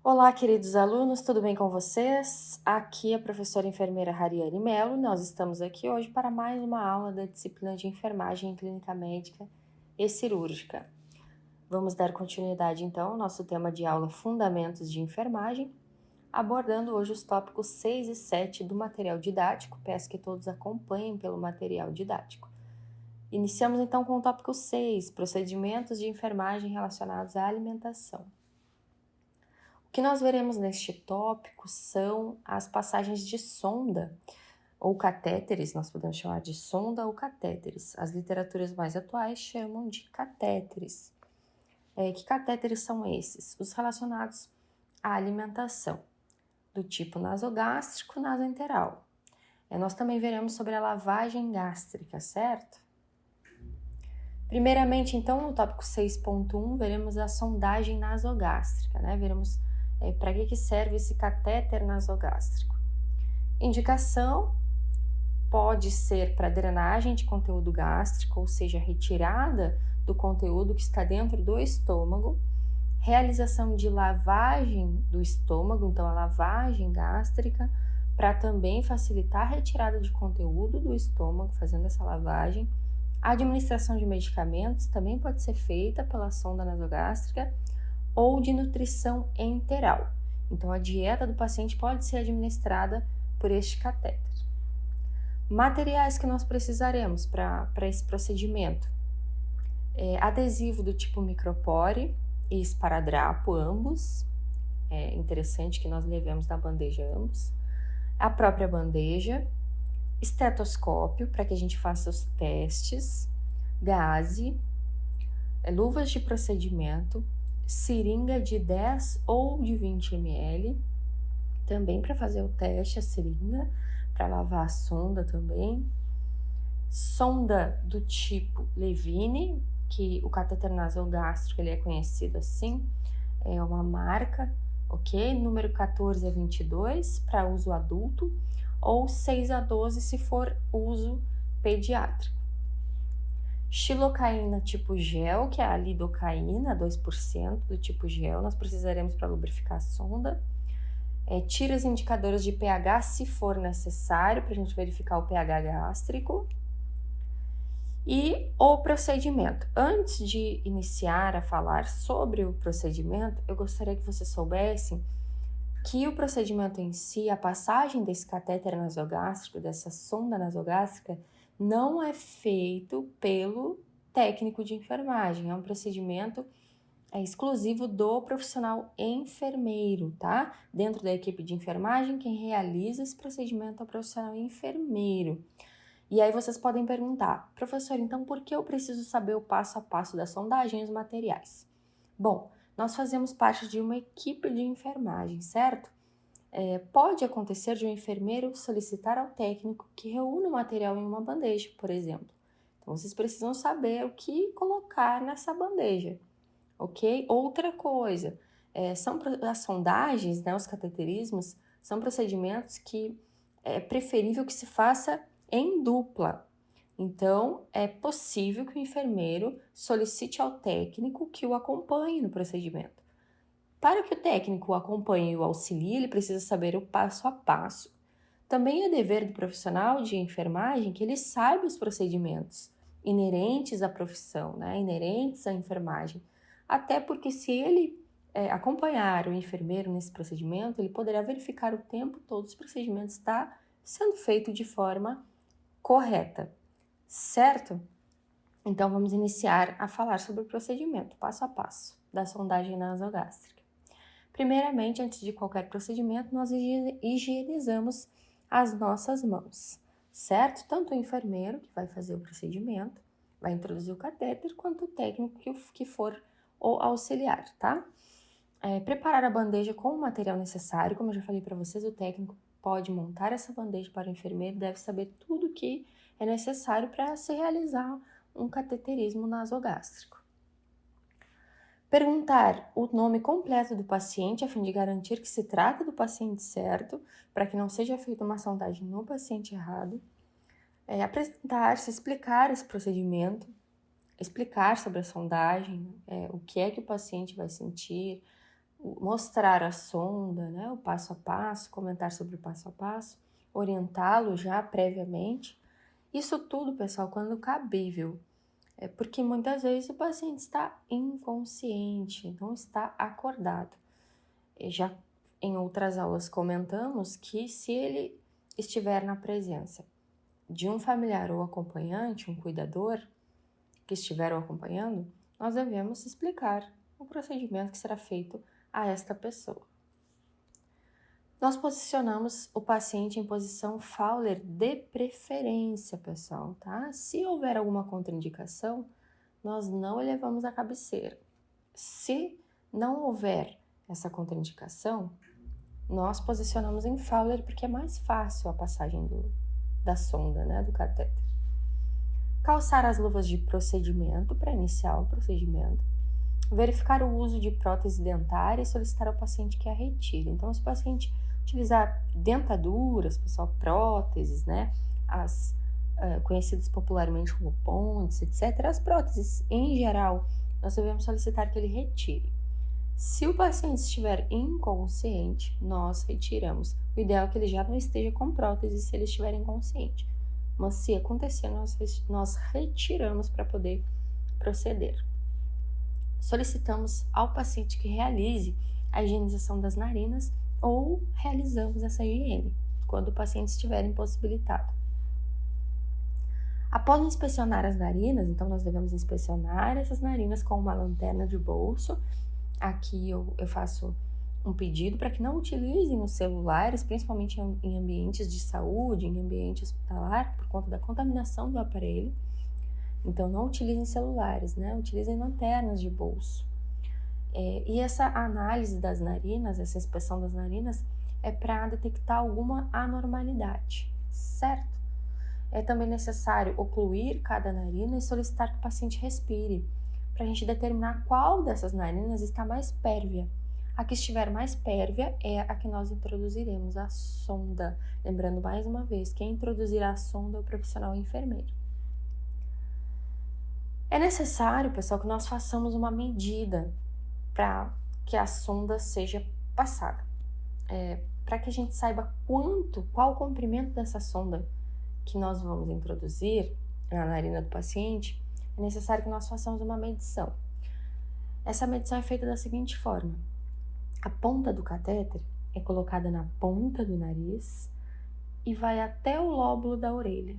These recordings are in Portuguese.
Olá, queridos alunos, tudo bem com vocês? Aqui é a professora enfermeira Hariane Mello. Nós estamos aqui hoje para mais uma aula da disciplina de enfermagem em clínica médica e cirúrgica. Vamos dar continuidade então ao nosso tema de aula Fundamentos de Enfermagem, abordando hoje os tópicos 6 e 7 do material didático. Peço que todos acompanhem pelo material didático. Iniciamos então com o tópico 6, procedimentos de enfermagem relacionados à alimentação. O que nós veremos neste tópico são as passagens de sonda ou catéteres, nós podemos chamar de sonda ou catéteres. As literaturas mais atuais chamam de catéteres. Que catéteres são esses? Os relacionados à alimentação, do tipo nasogástrico, nasoenteral. Nós também veremos sobre a lavagem gástrica, certo? Primeiramente, então, no tópico 6.1, veremos a sondagem nasogástrica, né? Veremos para que serve esse catéter nasogástrico. Indicação pode ser para drenagem de conteúdo gástrico, ou seja, retirada do conteúdo que está dentro do estômago, realização de lavagem do estômago, então a lavagem gástrica, para também facilitar a retirada de conteúdo do estômago, fazendo essa lavagem. A administração de medicamentos também pode ser feita pela sonda nasogástrica, ou de nutrição enteral. Então, a dieta do paciente pode ser administrada por este catéter. Materiais que nós precisaremos para esse procedimento. Adesivo do tipo micropore e esparadrapo, ambos. É interessante que nós levemos na bandeja ambos. A própria bandeja. Estetoscópio, para que a gente faça os testes. Gaze. Luvas de procedimento. Seringa de 10 ou de 20 ml, também para fazer o teste, a seringa, para lavar a sonda também. Sonda do tipo Levine, que o catéter nasogástrico ele é conhecido assim, é uma marca, ok? Número 14 a 22 para uso adulto, ou 6 a 12 se for uso pediátrico. Xilocaína tipo gel, que é a lidocaína, 2% do tipo gel, nós precisaremos para lubrificar a sonda. Tiras indicadoras de pH, se for necessário, para a gente verificar o pH gástrico. E o procedimento. Antes de iniciar a falar sobre o procedimento, eu gostaria que vocês soubessem que o procedimento em si, a passagem desse catéter nasogástrico, dessa sonda nasogástrica, não é feito pelo técnico de enfermagem, é um procedimento exclusivo do profissional enfermeiro, tá? Dentro da equipe de enfermagem, quem realiza esse procedimento é o profissional enfermeiro. E aí vocês podem perguntar, professor, então por que eu preciso saber o passo a passo da sondagem e os materiais? Bom, nós fazemos parte de uma equipe de enfermagem, certo? Pode acontecer de um enfermeiro solicitar ao técnico que reúna o material em uma bandeja, por exemplo. Então, vocês precisam saber o que colocar nessa bandeja, ok? Outra coisa, são as sondagens, né, os cateterismos, são procedimentos que é preferível que se faça em dupla. Então, é possível que o enfermeiro solicite ao técnico que o acompanhe no procedimento. Para que o técnico o acompanhe e o auxilie, ele precisa saber o passo a passo. Também é dever do profissional de enfermagem que ele saiba os procedimentos inerentes à profissão, né? Inerentes à enfermagem. Até porque se ele acompanhar o enfermeiro nesse procedimento, ele poderá verificar o tempo todo se o procedimento está sendo feito de forma correta, certo? Então, vamos iniciar a falar sobre o procedimento, passo a passo, da sondagem nasogástrica. Primeiramente, antes de qualquer procedimento, nós higienizamos as nossas mãos, certo? Tanto o enfermeiro, que vai fazer o procedimento, vai introduzir o catéter, quanto o técnico que for o auxiliar, tá? Preparar a bandeja com o material necessário, como eu já falei para vocês, o técnico pode montar essa bandeja para o enfermeiro, deve saber tudo que é necessário para se realizar um cateterismo nasogástrico. Perguntar o nome completo do paciente a fim de garantir que se trata do paciente certo, para que não seja feita uma sondagem no paciente errado. Apresentar-se, explicar esse procedimento, explicar sobre a sondagem, o que é que o paciente vai sentir, mostrar a sonda, né, o passo a passo, comentar sobre o passo a passo, orientá-lo já previamente. Isso tudo, pessoal, quando cabível. É porque muitas vezes o paciente está inconsciente, não está acordado. E já em outras aulas comentamos que se ele estiver na presença de um familiar ou acompanhante, um cuidador que estiver o acompanhando, nós devemos explicar o procedimento que será feito a esta pessoa. Nós posicionamos o paciente em posição Fowler de preferência, pessoal, tá? Se houver alguma contraindicação, nós não elevamos a cabeceira. Se não houver essa contraindicação, nós posicionamos em Fowler porque é mais fácil a passagem da sonda, né, do catéter. Calçar as luvas de procedimento para iniciar o procedimento. Verificar o uso de prótese dentária e solicitar ao paciente que a retire. Então, se o paciente utilizar dentaduras, pessoal, próteses, né, as conhecidas popularmente como pontes, etc., as próteses em geral, nós devemos solicitar que ele retire. Se o paciente estiver inconsciente, nós retiramos. O ideal é que ele já não esteja com prótese se ele estiver inconsciente. Mas se acontecer, nós retiramos para poder proceder. Solicitamos ao paciente que realize a higienização das narinas ou realizamos essa higiene, quando o paciente estiver impossibilitado. Após inspecionar as narinas, então nós devemos inspecionar essas narinas com uma lanterna de bolso. Aqui eu faço um pedido para que não utilizem os celulares, principalmente em ambientes de saúde, em ambiente hospitalar, por conta da contaminação do aparelho. Então, não utilizem celulares, né? Utilizem lanternas de bolso. E essa análise das narinas, essa inspeção das narinas, é para detectar alguma anormalidade, certo? É também necessário ocluir cada narina e solicitar que o paciente respire, para a gente determinar qual dessas narinas está mais pérvia. A que estiver mais pérvia é a que nós introduziremos a sonda. Lembrando mais uma vez, quem introduzirá a sonda é o profissional enfermeiro. É necessário, pessoal, que nós façamos uma medida para que a sonda seja passada. Para que a gente saiba qual o comprimento dessa sonda que nós vamos introduzir na narina do paciente, é necessário que nós façamos uma medição. Essa medição é feita da seguinte forma: a ponta do catéter é colocada na ponta do nariz e vai até o lóbulo da orelha,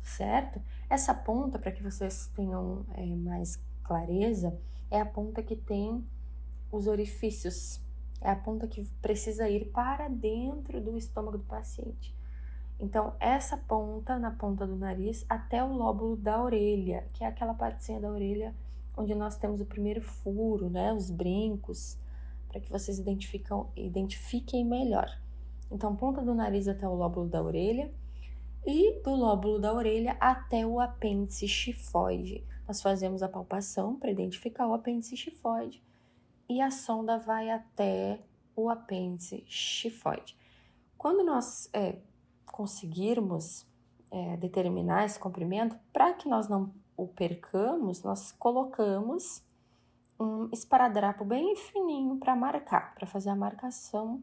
certo? Essa ponta, para que vocês tenham mais clareza, é a ponta que tem os orifícios, é a ponta que precisa ir para dentro do estômago do paciente. Então, essa ponta, na ponta do nariz, até o lóbulo da orelha, que é aquela partezinha da orelha onde nós temos o primeiro furo, né, os brincos, para que vocês identifiquem melhor. Então, ponta do nariz até o lóbulo da orelha e do lóbulo da orelha até o apêndice xifoide. Nós fazemos a palpação para identificar o apêndice xifoide e a sonda vai até o apêndice xifoide. Quando nós conseguirmos determinar esse comprimento, para que nós não o percamos, nós colocamos um esparadrapo bem fininho para marcar, para fazer a marcação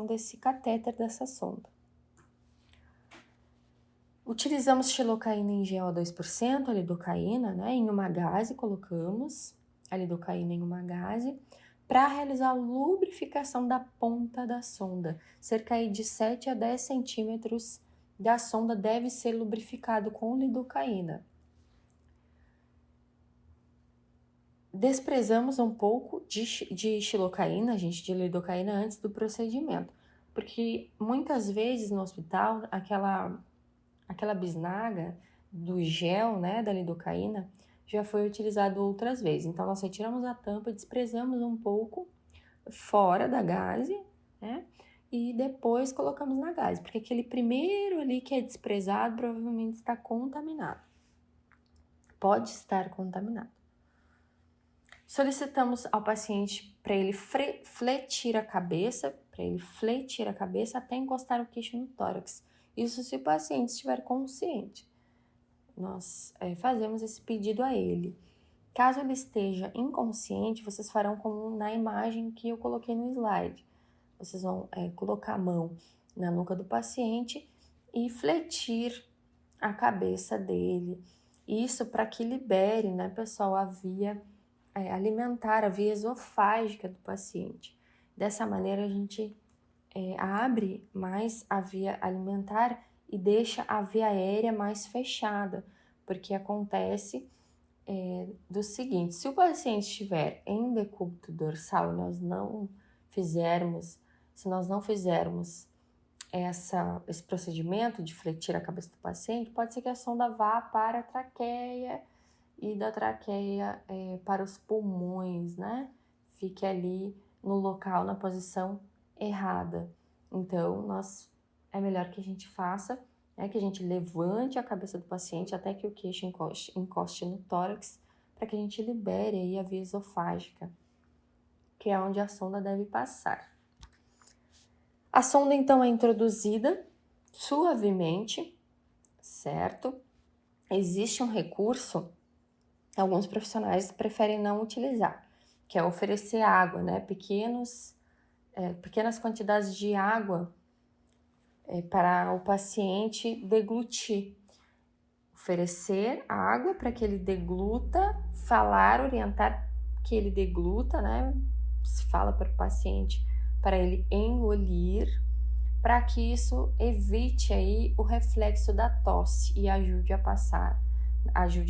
desse catéter, dessa sonda. Utilizamos xilocaína em gel a 2%, a lidocaína, né, em uma gaze, colocamos a lidocaína em uma gaze, para realizar a lubrificação da ponta da sonda. Cerca de 7 a 10 centímetros da sonda deve ser lubrificado com lidocaína. Desprezamos um pouco de xilocaína, de lidocaína antes do procedimento, porque muitas vezes no hospital aquela bisnaga do gel, né, da lidocaína, já foi utilizado outras vezes. Então, nós retiramos a tampa e desprezamos um pouco fora da gaze, né? E depois colocamos na gaze, porque aquele primeiro ali que é desprezado provavelmente está contaminado. Pode estar contaminado. Solicitamos ao paciente para ele fletir a cabeça até encostar o queixo no tórax. Isso se o paciente estiver consciente. Nós fazemos esse pedido a ele. Caso ele esteja inconsciente, vocês farão como na imagem que eu coloquei no slide. Vocês vão colocar a mão na nuca do paciente e fletir a cabeça dele. Isso para que libere, né, pessoal, a via alimentar, a via esofágica do paciente. Dessa maneira a gente abre mais a via alimentar e deixa a via aérea mais fechada, porque acontece do seguinte: se o paciente estiver em decúbito dorsal e se nós não fizermos esse procedimento de fletir a cabeça do paciente, pode ser que a sonda vá para a traqueia e da traqueia para os pulmões, né? Fique ali no local, na posição errada. Então, é melhor que a gente faça, que a gente levante a cabeça do paciente até que o queixo encoste no tórax, para que a gente libere aí a via esofágica, que é onde a sonda deve passar. A sonda, então, é introduzida suavemente, certo? Existe um recurso, alguns profissionais preferem não utilizar, que é oferecer água, né? Pequenas quantidades de água para o paciente deglutir. Oferecer água para que ele degluta, orientar que ele degluta, né? Se fala para o paciente para ele engolir, para que isso evite aí o reflexo da tosse e ajude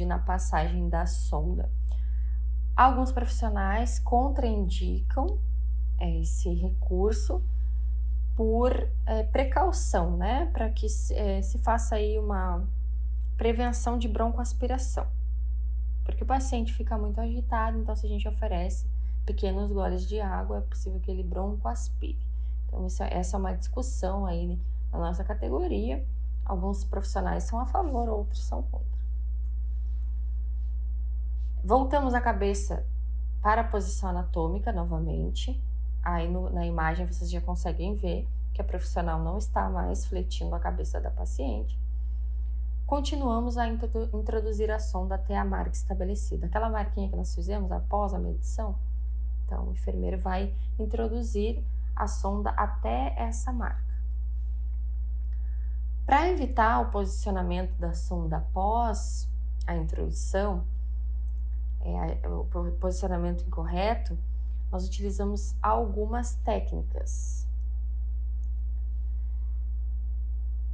na passagem da sonda. Alguns profissionais contraindicam esse recurso por precaução, né? Para que se faça aí uma prevenção de broncoaspiração. Porque o paciente fica muito agitado, então se a gente oferece pequenos goles de água, é possível que ele broncoaspire. Então essa é uma discussão aí na nossa categoria. Alguns profissionais são a favor, outros são contra. Voltamos a cabeça para a posição anatômica novamente. Aí na imagem vocês já conseguem ver que a profissional não está mais fletindo a cabeça da paciente. Continuamos a introduzir a sonda até a marca estabelecida. Aquela marquinha que nós fizemos após a medição, então o enfermeiro vai introduzir a sonda até essa marca. Para evitar o posicionamento da sonda após a introdução, o posicionamento incorreto, nós utilizamos algumas técnicas.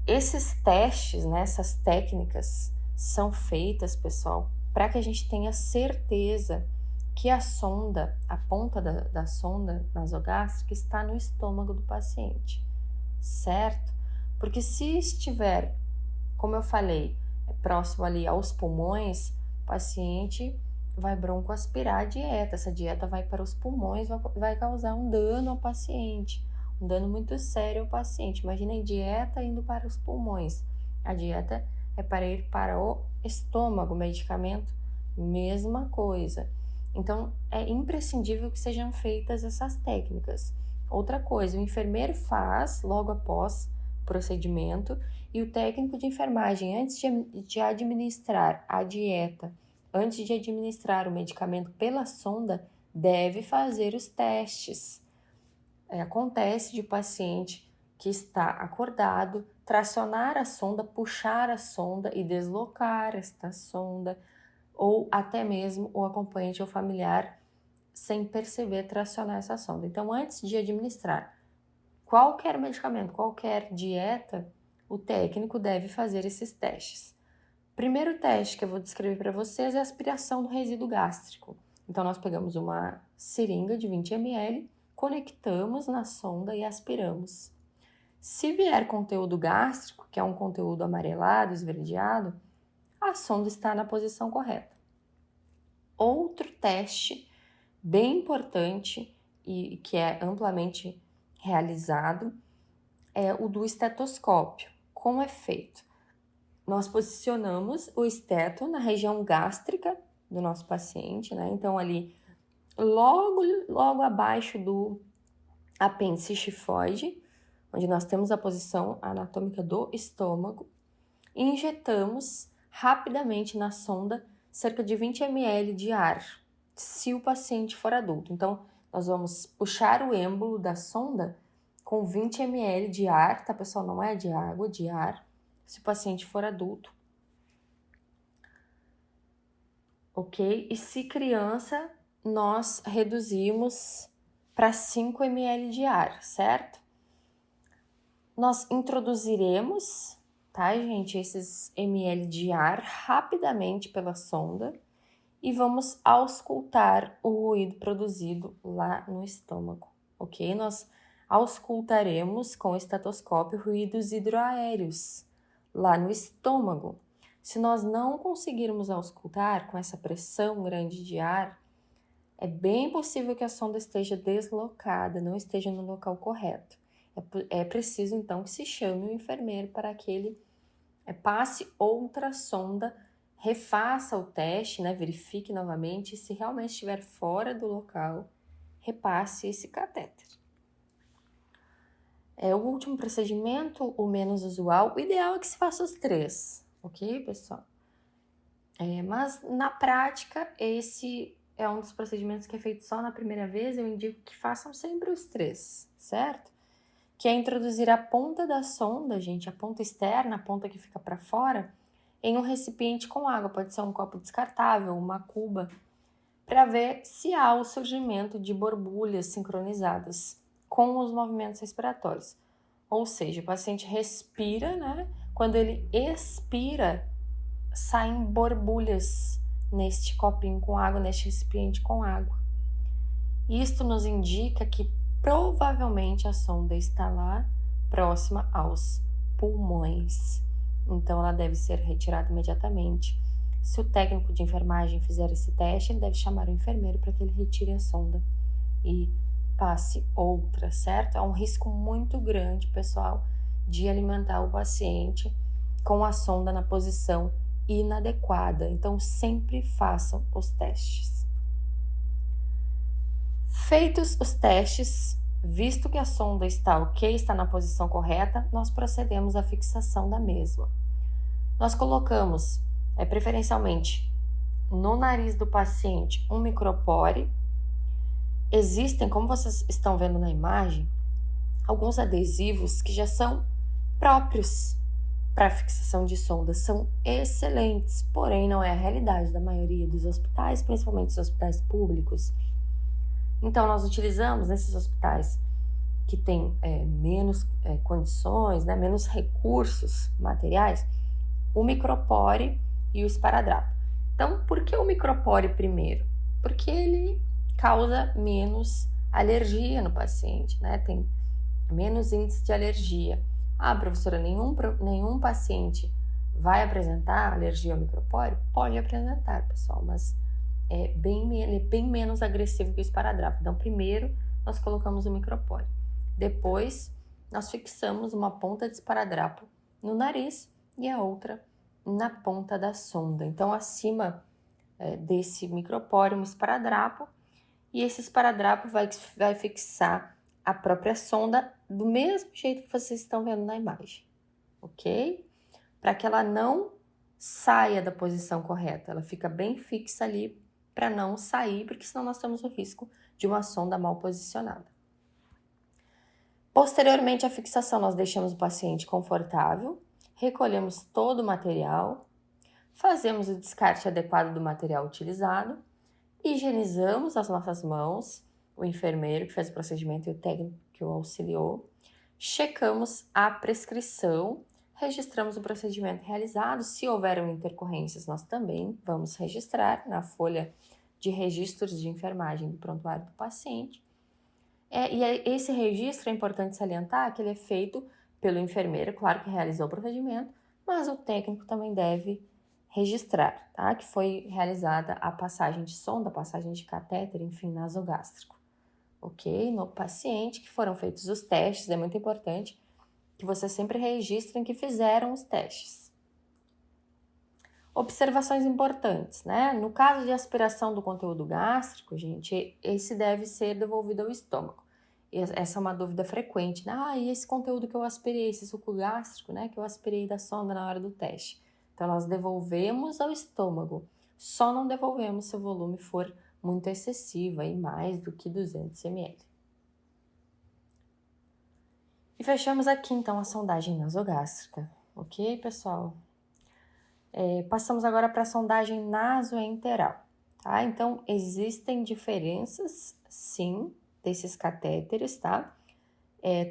Esses testes, né, essas técnicas são feitas, pessoal, para que a gente tenha certeza que a sonda, a ponta da sonda nasogástrica está no estômago do paciente, certo? Porque se estiver, como eu falei, próximo ali aos pulmões, o paciente vai broncoaspirar a dieta. Essa dieta vai para os pulmões, vai causar um dano ao paciente, um dano muito sério ao paciente. Imagina a dieta indo para os pulmões. A dieta é para ir para o estômago, o medicamento, mesma coisa. Então, é imprescindível que sejam feitas essas técnicas. Outra coisa, o enfermeiro faz logo após o procedimento e o técnico de enfermagem, antes de administrar a dieta, antes de administrar o medicamento pela sonda, deve fazer os testes. Acontece de o paciente que está acordado tracionar a sonda, puxar a sonda e deslocar esta sonda, ou até mesmo o acompanhante ou familiar, sem perceber, tracionar essa sonda. Então, antes de administrar qualquer medicamento, qualquer dieta, o técnico deve fazer esses testes. Primeiro teste que eu vou descrever para vocês é a aspiração do resíduo gástrico. Então, nós pegamos uma seringa de 20 ml, conectamos na sonda e aspiramos. Se vier conteúdo gástrico, que é um conteúdo amarelado, esverdeado, a sonda está na posição correta. Outro teste bem importante e que é amplamente realizado é o do estetoscópio. Como é feito? Nós posicionamos o esteto na região gástrica do nosso paciente, né? Então, ali, logo abaixo do apêndice xifoide, onde nós temos a posição anatômica do estômago, e injetamos rapidamente na sonda cerca de 20 ml de ar, se o paciente for adulto. Então, nós vamos puxar o êmbolo da sonda com 20 ml de ar, tá, pessoal? Não é de água, de ar, se o paciente for adulto. Ok? E se criança, nós reduzimos para 5 ml de ar, certo? Nós introduziremos, tá, gente, esses ml de ar rapidamente pela sonda e vamos auscultar o ruído produzido lá no estômago, ok? Nós auscultaremos com o estetoscópio ruídos hidroaéreos lá no estômago. Se nós não conseguirmos auscultar com essa pressão grande de ar, é bem possível que a sonda esteja deslocada, não esteja no local correto. É preciso, então, que se chame o enfermeiro para que ele passe outra sonda, refaça o teste, né, verifique novamente, e se realmente estiver fora do local, repasse esse catéter. O último procedimento, o menos usual, o ideal é que se faça os 3, ok, pessoal? Mas na prática, esse é um dos procedimentos que é feito só na primeira vez. Eu indico que façam sempre os 3, certo? Que é introduzir a ponta da sonda, gente, a ponta externa, a ponta que fica para fora, em um recipiente com água. Pode ser um copo descartável, uma cuba, para ver se há o surgimento de borbulhas sincronizadas com os movimentos respiratórios. Ou seja, o paciente respira, né? Quando ele expira, saem borbulhas neste copinho com água, neste recipiente com água. Isto nos indica que provavelmente a sonda está lá próxima aos pulmões. Então, ela deve ser retirada imediatamente. Se o técnico de enfermagem fizer esse teste, ele deve chamar o enfermeiro para que ele retire a sonda e passe outra, certo? É um risco muito grande, pessoal, de alimentar o paciente com a sonda na posição inadequada. Então, sempre façam os testes. Feitos os testes, visto que a sonda está ok, está na posição correta, nós procedemos à fixação da mesma. Nós colocamos, preferencialmente, no nariz do paciente um micropore. Existem, como vocês estão vendo na imagem, alguns adesivos que já são próprios para fixação de sondas, são excelentes, porém não é a realidade da maioria dos hospitais, principalmente os hospitais públicos. Então, nós utilizamos nesses hospitais que têm menos condições, né, menos recursos materiais, o micropore e o esparadrapo. Então, por que o micropore primeiro? Porque ele causa menos alergia no paciente, né? Tem menos índice de alergia. Ah, professora, nenhum paciente vai apresentar alergia ao micropore? Pode apresentar, pessoal, mas ele é bem menos agressivo que o esparadrapo. Então, primeiro, nós colocamos o micropore. Depois, nós fixamos uma ponta de esparadrapo no nariz e a outra na ponta da sonda. Então, acima desse micropore, um esparadrapo, e esse esparadrapo vai fixar a própria sonda do mesmo jeito que vocês estão vendo na imagem, ok? Para que ela não saia da posição correta, ela fica bem fixa ali para não sair, porque senão nós temos o risco de uma sonda mal posicionada. Posteriormente à fixação, nós deixamos o paciente confortável, recolhemos todo o material, fazemos o descarte adequado do material utilizado, higienizamos as nossas mãos, o enfermeiro que fez o procedimento e o técnico que o auxiliou, checamos a prescrição, registramos o procedimento realizado. Se houveram intercorrências, nós também vamos registrar na folha de registros de enfermagem do prontuário do paciente. Esse registro é importante salientar que ele é feito pelo enfermeiro, claro que realizou o procedimento, mas o técnico também deve registrar, tá? Que foi realizada a passagem de sonda, a passagem de catéter, enfim, nasogástrico, ok? No paciente, que foram feitos os testes, é muito importante que vocês sempre registrem que fizeram os testes. Observações importantes, né? No caso de aspiração do conteúdo gástrico, gente, esse deve ser devolvido ao estômago. Essa é uma dúvida frequente, né? E esse conteúdo que eu aspirei, esse suco gástrico, né? Que eu aspirei da sonda na hora do teste. Então, nós devolvemos ao estômago. Só não devolvemos se o volume for muito excessivo, aí mais do que 200 ml. E fechamos aqui, então, a sondagem nasogástrica. Ok, pessoal? Passamos agora para a sondagem nasoenteral. Tá? Então, existem diferenças, sim, desses catéteres, tá?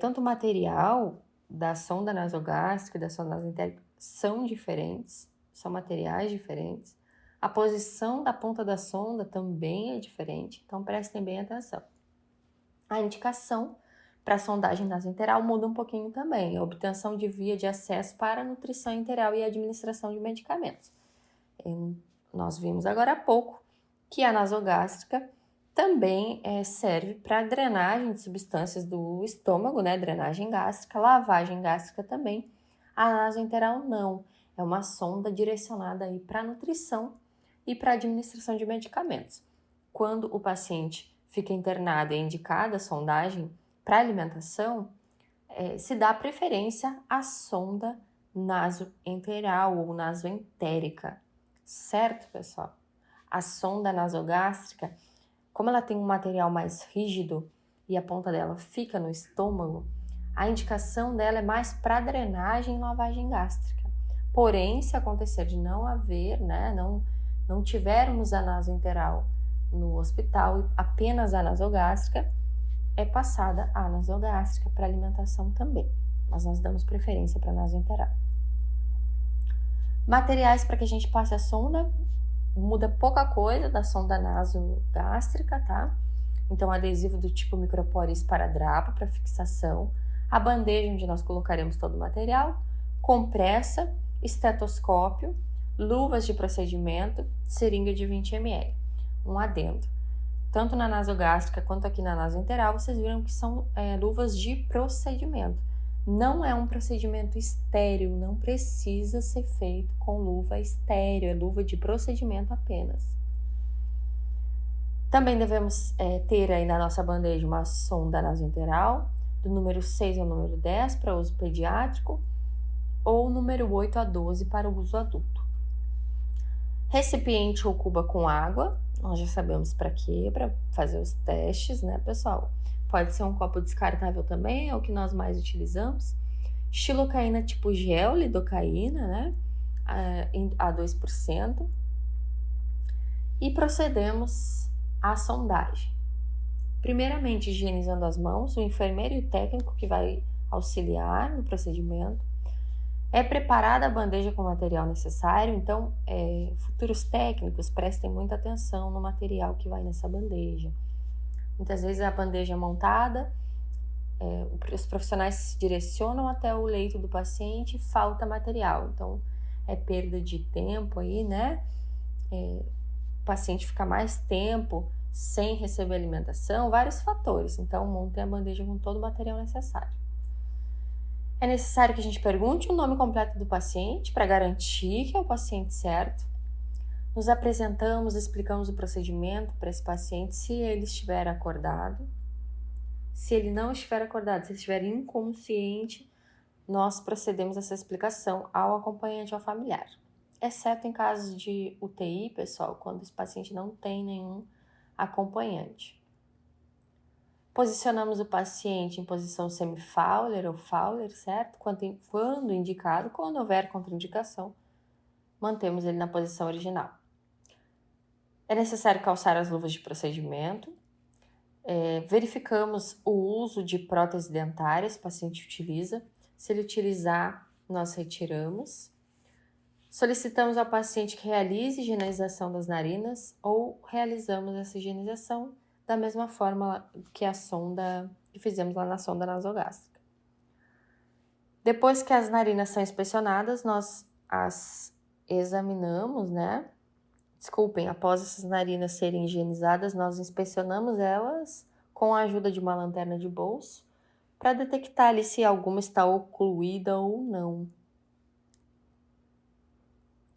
Tanto o material da sonda nasogástrica e da sonda nasoentérica são diferentes, são materiais diferentes. A posição da ponta da sonda também é diferente, então prestem bem atenção. A indicação para a sondagem nasoenteral muda um pouquinho também, a obtenção de via de acesso para a nutrição enteral e a administração de medicamentos. Nós vimos agora há pouco que a nasogástrica também serve para drenagem de substâncias do estômago, né? Drenagem gástrica, lavagem gástrica também. A nasoenteral não, é uma sonda direcionada aí para nutrição e para administração de medicamentos. Quando o paciente fica internado e é indicada a sondagem para alimentação, se dá preferência à sonda nasoenteral ou nasoentérica, certo, pessoal? A sonda nasogástrica, como ela tem um material mais rígido e a ponta dela fica no estômago, a indicação dela é mais para drenagem e lavagem gástrica. Porém, se acontecer de não haver, né, não tivermos a nasoenteral no hospital e apenas a nasogástrica, é passada a nasogástrica para alimentação também, mas nós damos preferência para a nasoenteral. Materiais para que a gente passe a sonda, muda pouca coisa da sonda nasogástrica, tá? Então, adesivo do tipo micropore esparadrapo para fixação, a bandeja onde nós colocaremos todo o material, compressa, estetoscópio, luvas de procedimento, seringa de 20 ml. Um adendo. Tanto na nasogástrica quanto aqui na nasoenteral, vocês viram que são luvas de procedimento. Não é um procedimento estéril, não precisa ser feito com luva estéril, é luva de procedimento apenas. Também devemos ter aí na nossa bandeja uma sonda nasoenteral, do número 6 ao número 10 para uso pediátrico, ou número 8 a 12 para o uso adulto. Recipiente ou cuba com água, nós já sabemos para quê, para fazer os testes, né, pessoal? Pode ser um copo descartável também, é o que nós mais utilizamos. Xilocaína tipo gel, lidocaína, né, a 2%. E procedemos à sondagem. Primeiramente, higienizando as mãos, o enfermeiro e o técnico que vai auxiliar no procedimento. É preparada a bandeja com o material necessário, então futuros técnicos prestem muita atenção no material que vai nessa bandeja. Muitas vezes a bandeja é montada, os profissionais se direcionam até o leito do paciente e falta material, então é perda de tempo aí, né? O paciente fica mais tempo sem receber alimentação, vários fatores, então montem a bandeja com todo o material necessário. É necessário que a gente pergunte o nome completo do paciente para garantir que é o paciente certo. Nos apresentamos, explicamos o procedimento para esse paciente se ele estiver acordado. Se ele não estiver acordado, se ele estiver inconsciente, nós procedemos essa explicação ao acompanhante, ao familiar. Exceto em casos de UTI, pessoal, quando esse paciente não tem nenhum acompanhante. Posicionamos o paciente em posição semi-Fowler ou Fowler, certo? Quando indicado, quando houver contraindicação, mantemos ele na posição original. É necessário calçar as luvas de procedimento. Verificamos o uso de prótese dentária, se o paciente utiliza. Se ele utilizar, nós retiramos. Solicitamos ao paciente que realize higienização das narinas ou realizamos essa higienização da mesma forma que a sonda que fizemos lá na sonda nasogástrica. Depois que as narinas são inspecionadas, nós as examinamos, né? Após essas narinas serem higienizadas, nós inspecionamos elas com a ajuda de uma lanterna de bolso para detectar ali se alguma está ocluída ou não.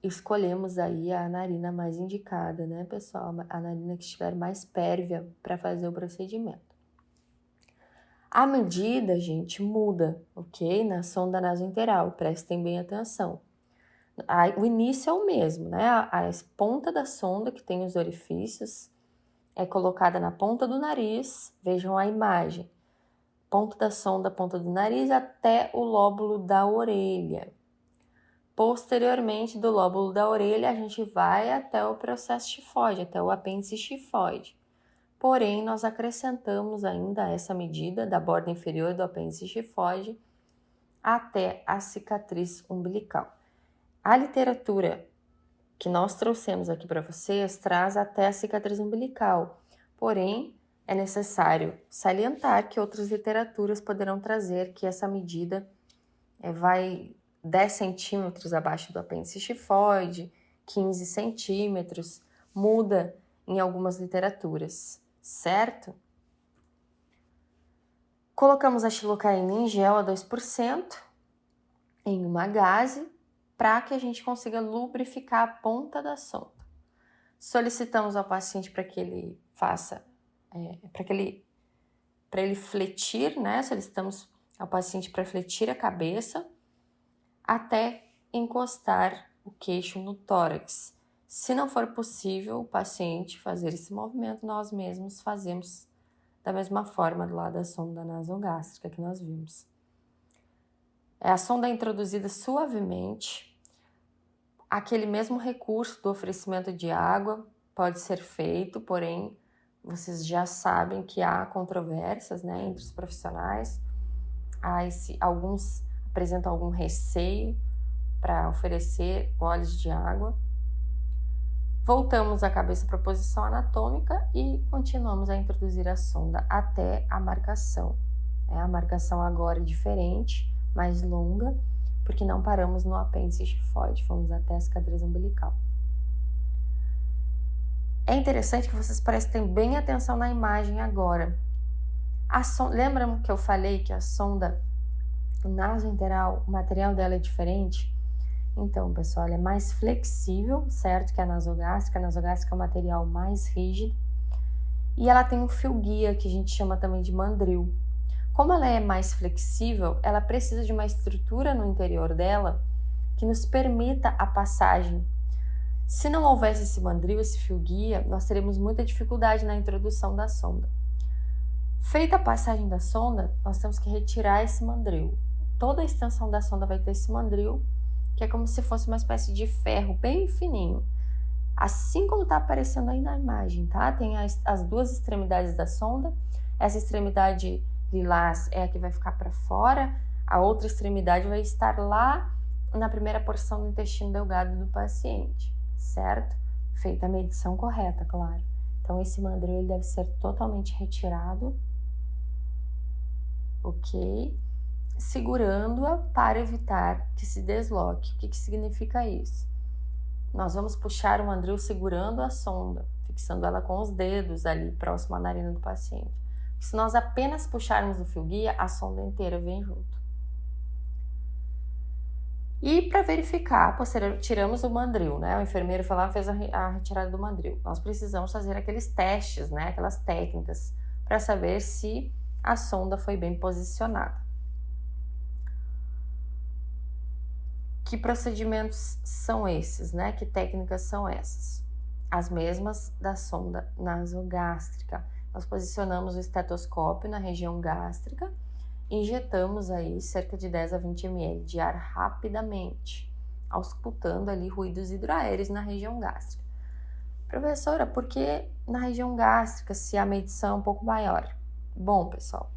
Escolhemos aí a narina mais indicada, né, pessoal? A narina que estiver mais pérvia para fazer o procedimento. A medida, gente, muda, ok? Na sonda nasoenteral, prestem bem atenção. O início é o mesmo, né? A ponta da sonda, que tem os orifícios, é colocada na ponta do nariz. Vejam a imagem. Ponta da sonda, ponta do nariz, até o lóbulo da orelha. Posteriormente, do lóbulo da orelha, a gente vai até o processo tifoide, até o apêndice tifoide. Porém, nós acrescentamos ainda essa medida da borda inferior do apêndice tifoide até a cicatriz umbilical. A literatura que nós trouxemos aqui para vocês traz até a cicatriz umbilical, porém, é necessário salientar que outras literaturas poderão trazer que essa medida vai 10 centímetros abaixo do apêndice tifoide, 15 centímetros, muda em algumas literaturas, certo? Colocamos a xilocaína em gel a 2% em uma gaze para que a gente consiga lubrificar a ponta da sonda. Solicitamos ao paciente para que ele faça, para ele fletir, né? Solicitamos ao paciente para fletir a cabeça até encostar o queixo no tórax. Se não for possível o paciente fazer esse movimento, nós mesmos fazemos da mesma forma do lado da sonda nasogástrica que nós vimos. A sonda é introduzida suavemente. Aquele mesmo recurso do oferecimento de água pode ser feito, porém, vocês já sabem que há controvérsias, né, entre os profissionais. Alguns apresentam algum receio para oferecer óleos de água. Voltamos a cabeça para a posição anatômica e continuamos a introduzir a sonda até a marcação. A marcação agora é diferente, mais longa, porque não paramos no apêndice tifoide, fomos até a cicatriz umbilical. É interessante que vocês prestem bem atenção na imagem agora. Lembram que eu falei que a sonda nasoenteral, o material dela é diferente? Então, pessoal, ela é mais flexível, certo? Que a nasogástrica. A nasogástrica é um material mais rígido. E ela tem um fio guia, que a gente chama também de mandril. Como ela é mais flexível, ela precisa de uma estrutura no interior dela que nos permita a passagem. Se não houvesse esse mandril, esse fio guia, nós teremos muita dificuldade na introdução da sonda. Feita a passagem da sonda, nós temos que retirar esse mandril. Toda a extensão da sonda vai ter esse mandril, que é como se fosse uma espécie de ferro bem fininho. Assim como está aparecendo aí na imagem, tá? Tem as duas extremidades da sonda. Essa extremidade lilás é a que vai ficar para fora. A outra extremidade vai estar lá na primeira porção do intestino delgado do paciente, certo? Feita a medição correta, claro. Então, esse mandril ele deve ser totalmente retirado, ok? Segurando-a para evitar que se desloque. O que significa isso? Nós vamos puxar o mandril segurando a sonda, fixando ela com os dedos ali próximo à narina do paciente. Se nós apenas puxarmos o fio guia, a sonda inteira vem junto. E para verificar, tiramos o mandril, né? O enfermeiro foi lá e fez a retirada do mandril. Nós precisamos fazer aqueles testes, né? Aquelas técnicas para saber se a sonda foi bem posicionada. Que procedimentos são esses, né? Que técnicas são essas? As mesmas da sonda nasogástrica. Nós posicionamos o estetoscópio na região gástrica, injetamos aí cerca de 10 a 20 ml de ar rapidamente, auscultando ali ruídos hidroaéreos na região gástrica. Professora, por que na região gástrica se a medição é um pouco maior? Bom, pessoal,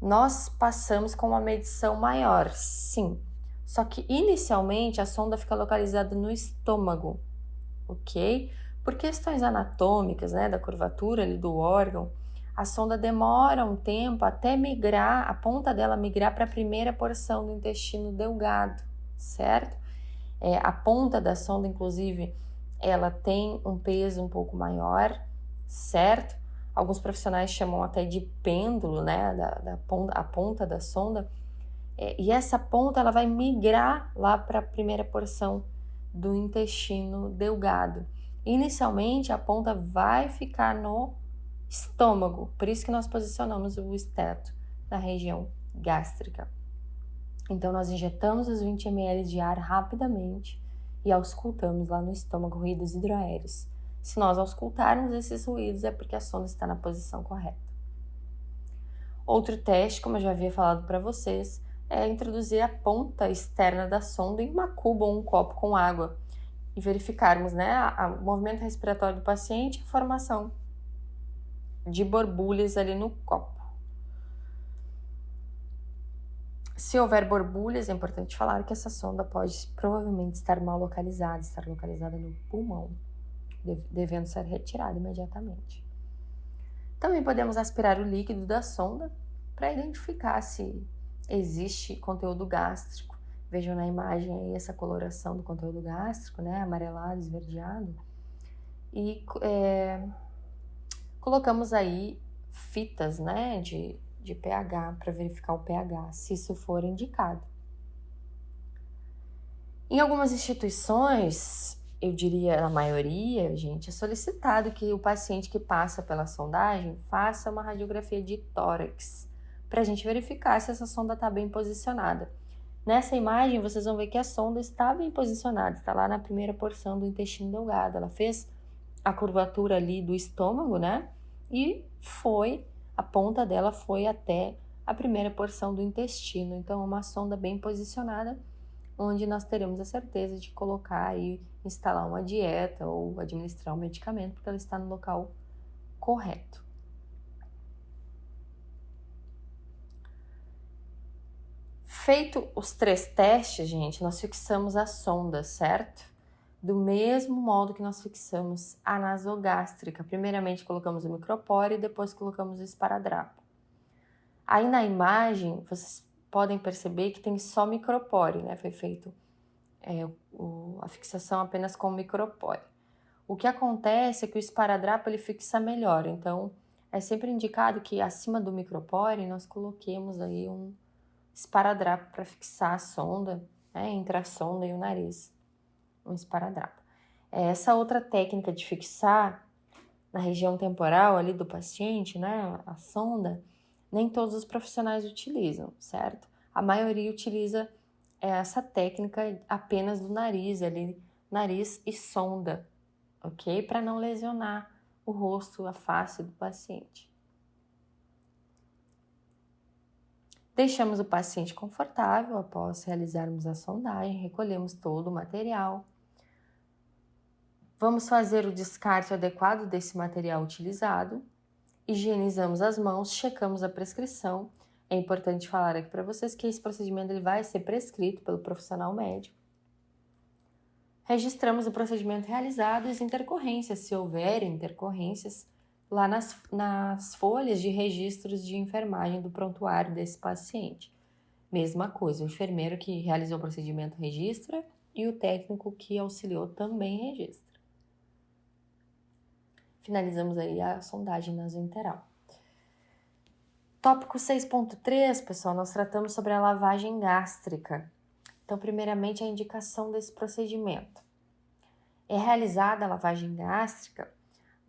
nós passamos com uma medição maior, sim. Só que inicialmente a sonda fica localizada no estômago, ok? Por questões anatômicas, né, da curvatura ali do órgão, a sonda demora um tempo até migrar, a ponta dela migrar para a primeira porção do intestino delgado, certo? A ponta da sonda, inclusive, ela tem um peso um pouco maior, certo? Alguns profissionais chamam até de pêndulo, né, a ponta da sonda. E essa ponta ela vai migrar lá para a primeira porção do intestino delgado. Inicialmente, a ponta vai ficar no estômago, por isso que nós posicionamos o esteto na região gástrica. Então, nós injetamos os 20 ml de ar rapidamente e auscultamos lá no estômago ruídos hidroaéreos. Se nós auscultarmos esses ruídos, é porque a sonda está na posição correta. Outro teste, como eu já havia falado para vocês, é introduzir a ponta externa da sonda em uma cuba ou um copo com água e verificarmos, né, o movimento respiratório do paciente e a formação de borbulhas ali no copo. Se houver borbulhas, é importante falar que essa sonda pode provavelmente estar mal localizada, estar localizada no pulmão, devendo ser retirada imediatamente. Também podemos aspirar o líquido da sonda para identificar se existe conteúdo gástrico. Vejam na imagem aí essa coloração do conteúdo gástrico, né, amarelado, esverdeado. E colocamos aí fitas, né, de pH para verificar o pH, se isso for indicado. Em algumas instituições, eu diria na maioria, gente, é solicitado que o paciente que passa pela sondagem faça uma radiografia de tórax para a gente verificar se essa sonda está bem posicionada. Nessa imagem, vocês vão ver que a sonda está bem posicionada, está lá na primeira porção do intestino delgado. Ela fez a curvatura ali do estômago, né? E a ponta dela foi até a primeira porção do intestino. Então, é uma sonda bem posicionada, onde nós teremos a certeza de colocar e instalar uma dieta ou administrar um medicamento, porque ela está no local correto. Feito os 3 testes, gente, nós fixamos a sonda, certo? Do mesmo modo que nós fixamos a nasogástrica. Primeiramente colocamos o micropore e depois colocamos o esparadrapo. Aí na imagem, vocês podem perceber que tem só micropore, né? Foi feito a fixação apenas com o micropore. O que acontece é que o esparadrapo ele fixa melhor, então é sempre indicado que acima do micropore nós coloquemos aí um esparadrapo para fixar a sonda, né, entre a sonda e o nariz, um esparadrapo. Essa outra técnica de fixar na região temporal ali do paciente, né, a sonda, nem todos os profissionais utilizam, certo? A maioria utiliza essa técnica apenas do nariz, ali, nariz e sonda, ok? Para não lesionar o rosto, a face do paciente. Deixamos o paciente confortável após realizarmos a sondagem, recolhemos todo o material. Vamos fazer o descarte adequado desse material utilizado, higienizamos as mãos, checamos a prescrição. É importante falar aqui para vocês que esse procedimento ele vai ser prescrito pelo profissional médico. Registramos o procedimento realizado e as intercorrências, se houver intercorrências, lá nas folhas de registros de enfermagem do prontuário desse paciente. Mesma coisa, o enfermeiro que realizou o procedimento registra e o técnico que auxiliou também registra. Finalizamos aí a sondagem nasointeral. Tópico 6.3, pessoal, nós tratamos sobre a lavagem gástrica. Então, primeiramente, a indicação desse procedimento. É realizada a lavagem gástrica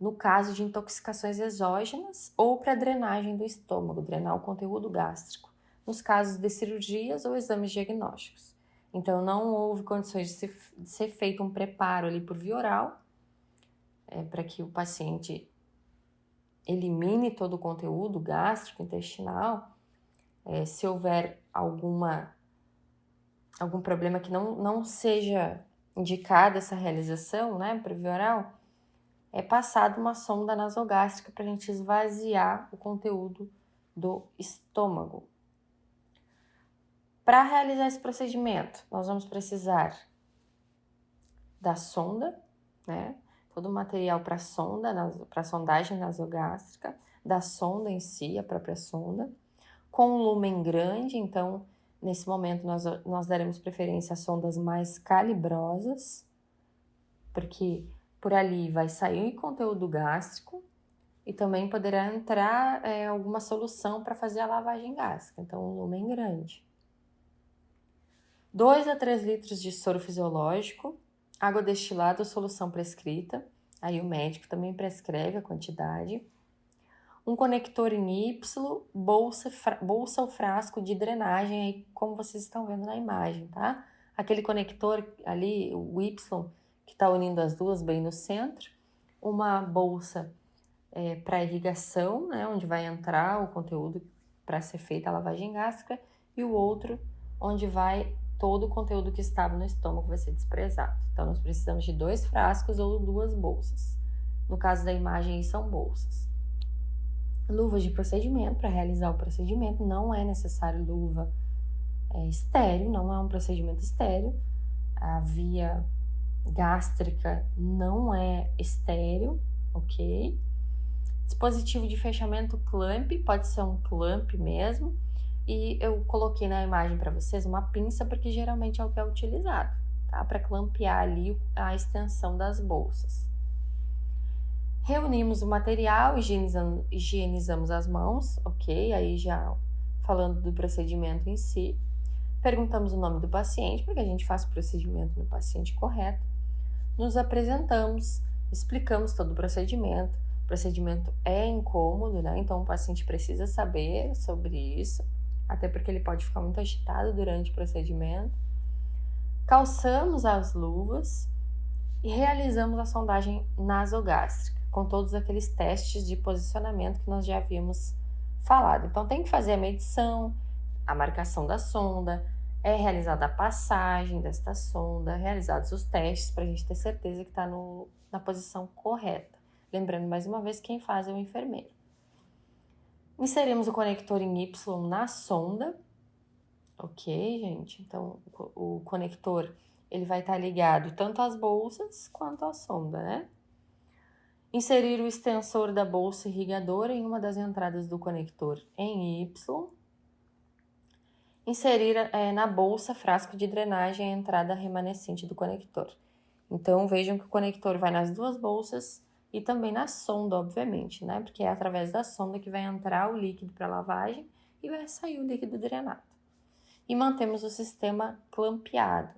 no caso de intoxicações exógenas ou para drenagem do estômago, drenar o conteúdo gástrico, nos casos de cirurgias ou exames diagnósticos. Então, não houve condições de ser feito um preparo ali por via oral, para que o paciente elimine todo o conteúdo gástrico, intestinal. Se houver algum problema que não seja indicada essa realização, né, por via oral, é passada uma sonda nasogástrica para a gente esvaziar o conteúdo do estômago. Para realizar esse procedimento, nós vamos precisar da sonda, né? Todo o material para para sondagem nasogástrica, da sonda em si, a própria sonda, com um lumen grande. Então, nesse momento, nós daremos preferência a sondas mais calibrosas, porque por ali vai sair conteúdo gástrico e também poderá entrar alguma solução para fazer a lavagem gástrica, então um lumen grande. 2 a 3 litros de soro fisiológico, água destilada ou solução prescrita, aí o médico também prescreve a quantidade. Um conector em Y, bolsa ou frasco de drenagem, aí, como vocês estão vendo na imagem, tá? Aquele conector ali, o Y, que está unindo as duas bem no centro. Uma bolsa para irrigação, né, onde vai entrar o conteúdo para ser feita a lavagem gástrica, e o outro onde vai todo o conteúdo que estava no estômago vai ser desprezado. Então, nós precisamos de 2 frascos ou 2 bolsas. No caso da imagem, são bolsas. Luvas de procedimento. Para realizar o procedimento, não é necessário luva estéril, não é um procedimento estéril. A via gástrica não é estéril, ok? Dispositivo de fechamento clamp, pode ser um clamp mesmo. E eu coloquei na imagem para vocês uma pinça, porque geralmente é o que é utilizado, tá? Para clampear ali a extensão das bolsas. Reunimos o material, higienizamos as mãos, ok? Aí já falando do procedimento em si. Perguntamos o nome do paciente, para que a gente faça o procedimento no paciente correto. Nos apresentamos, explicamos todo o procedimento. O procedimento é incômodo, né? Então o paciente precisa saber sobre isso, até porque ele pode ficar muito agitado durante o procedimento. Calçamos as luvas e realizamos a sondagem nasogástrica, com todos aqueles testes de posicionamento que nós já havíamos falado. Então tem que fazer a medição, a marcação da sonda, é realizada a passagem desta sonda, realizados os testes para a gente ter certeza que está na posição correta. Lembrando mais uma vez, quem faz é o enfermeiro. Inserimos o conector em Y na sonda, ok, gente? Então o conector ele vai estar ligado tanto às bolsas quanto à sonda, né? Inserir o extensor da bolsa irrigadora em uma das entradas do conector em Y. Inserir na bolsa frasco de drenagem a entrada remanescente do conector. Então, vejam que o conector vai nas 2 bolsas e também na sonda, obviamente, né? Porque é através da sonda que vai entrar o líquido para lavagem e vai sair o líquido drenado. E mantemos o sistema clampeado.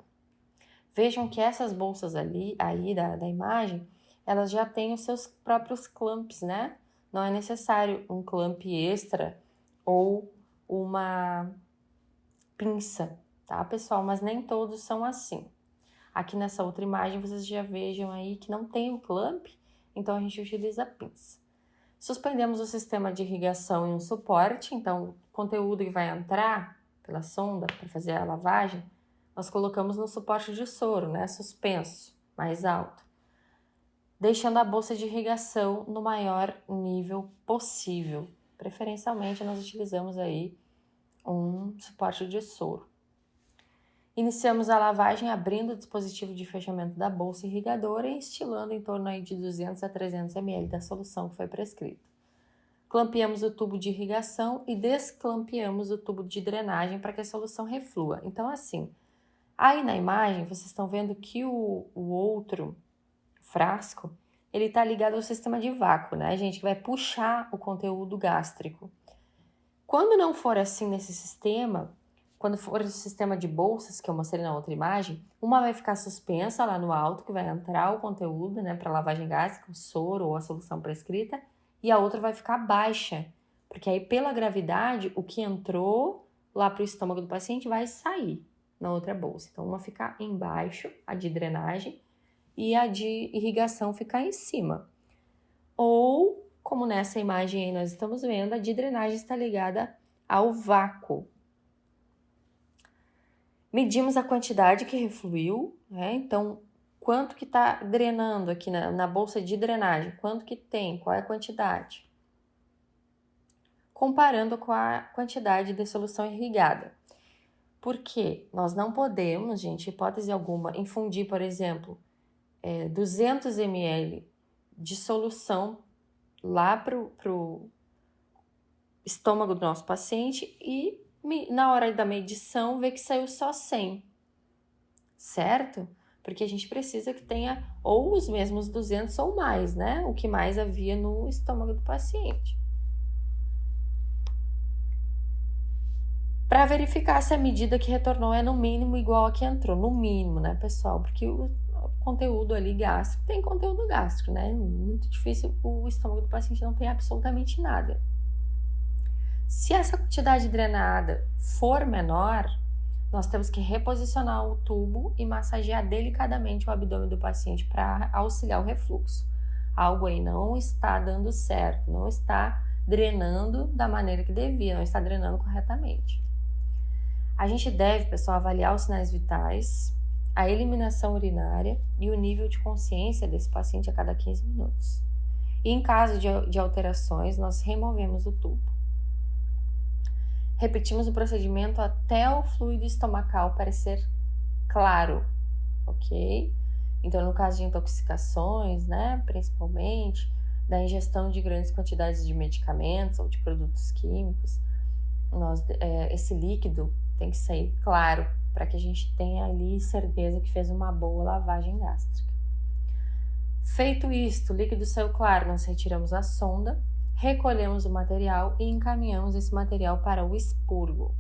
Vejam que essas bolsas aí da imagem, elas já têm os seus próprios clamps, né? Não é necessário um clamp extra ou uma pinça, tá, pessoal? Mas nem todos são assim. Aqui nessa outra imagem, vocês já vejam aí que não tem o clamp, então a gente utiliza a pinça. Suspendemos o sistema de irrigação em um suporte, então o conteúdo que vai entrar pela sonda para fazer a lavagem, nós colocamos no suporte de soro, né, suspenso, mais alto, deixando a bolsa de irrigação no maior nível possível. Preferencialmente, nós utilizamos aí um suporte de soro. Iniciamos a lavagem abrindo o dispositivo de fechamento da bolsa irrigadora e estilando em torno aí de 200 a 300 ml da solução que foi prescrita. Clampeamos o tubo de irrigação e desclampeamos o tubo de drenagem para que a solução reflua. Então, assim, aí na imagem vocês estão vendo que o outro frasco, ele está ligado ao sistema de vácuo, né, gente, que vai puxar o conteúdo gástrico. Quando não for assim nesse sistema, quando for o sistema de bolsas, que eu mostrei na outra imagem, uma vai ficar suspensa lá no alto, que vai entrar o conteúdo, né, para lavagem gástrica, o soro ou a solução prescrita, e a outra vai ficar baixa, porque aí pela gravidade, o que entrou lá para o estômago do paciente vai sair na outra bolsa. Então, uma fica embaixo, a de drenagem, e a de irrigação ficar em cima. Ou, como nessa imagem aí nós estamos vendo, a de drenagem está ligada ao vácuo. Medimos a quantidade que refluiu, né? Então, quanto que está drenando aqui na bolsa de drenagem? Quanto que tem? Qual é a quantidade? Comparando com a quantidade de solução irrigada. Porque nós não podemos, gente, hipótese alguma, infundir, por exemplo, 200 ml de solução lá para o estômago do nosso paciente e na hora da medição ver que saiu só 100, certo? Porque a gente precisa que tenha ou os mesmos 200 ou mais, né? O que mais havia no estômago do paciente. Para verificar se a medida que retornou é no mínimo igual a que entrou, no mínimo, né, pessoal? Porque conteúdo ali gástrico, tem conteúdo gástrico, né? Muito difícil o estômago do paciente não ter absolutamente nada. Se essa quantidade drenada for menor, nós temos que reposicionar o tubo e massagear delicadamente o abdômen do paciente para auxiliar o refluxo. Algo aí não está dando certo, não está drenando da maneira que devia, não está drenando corretamente. A gente deve, pessoal, avaliar os sinais vitais, a eliminação urinária e o nível de consciência desse paciente a cada 15 minutos. E em caso de alterações, nós removemos o tubo. Repetimos o procedimento até o fluido estomacal parecer claro, ok? Então, no caso de intoxicações, né, principalmente, da ingestão de grandes quantidades de medicamentos ou de produtos químicos, esse líquido tem que sair claro para que a gente tenha ali certeza que fez uma boa lavagem gástrica. Feito isto, o líquido saiu claro, nós retiramos a sonda, recolhemos o material e encaminhamos esse material para o expurgo.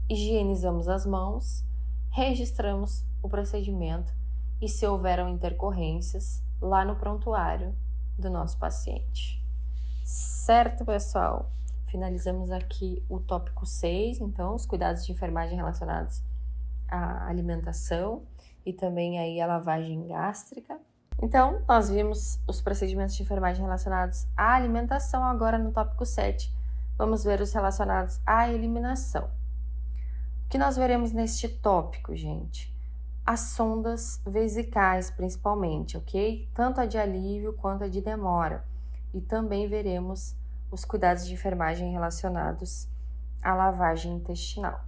Higienizamos as mãos, registramos o procedimento e se houveram intercorrências lá no prontuário do nosso paciente. Certo, pessoal? Finalizamos aqui o tópico 6, então, os cuidados de enfermagem relacionados à alimentação e também aí a lavagem gástrica. Então, nós vimos os procedimentos de enfermagem relacionados à alimentação, agora no tópico 7, vamos ver os relacionados à eliminação. O que nós veremos neste tópico, gente? As sondas vesicais, principalmente, ok? Tanto a de alívio quanto a de demora. E também veremos os cuidados de enfermagem relacionados à lavagem intestinal.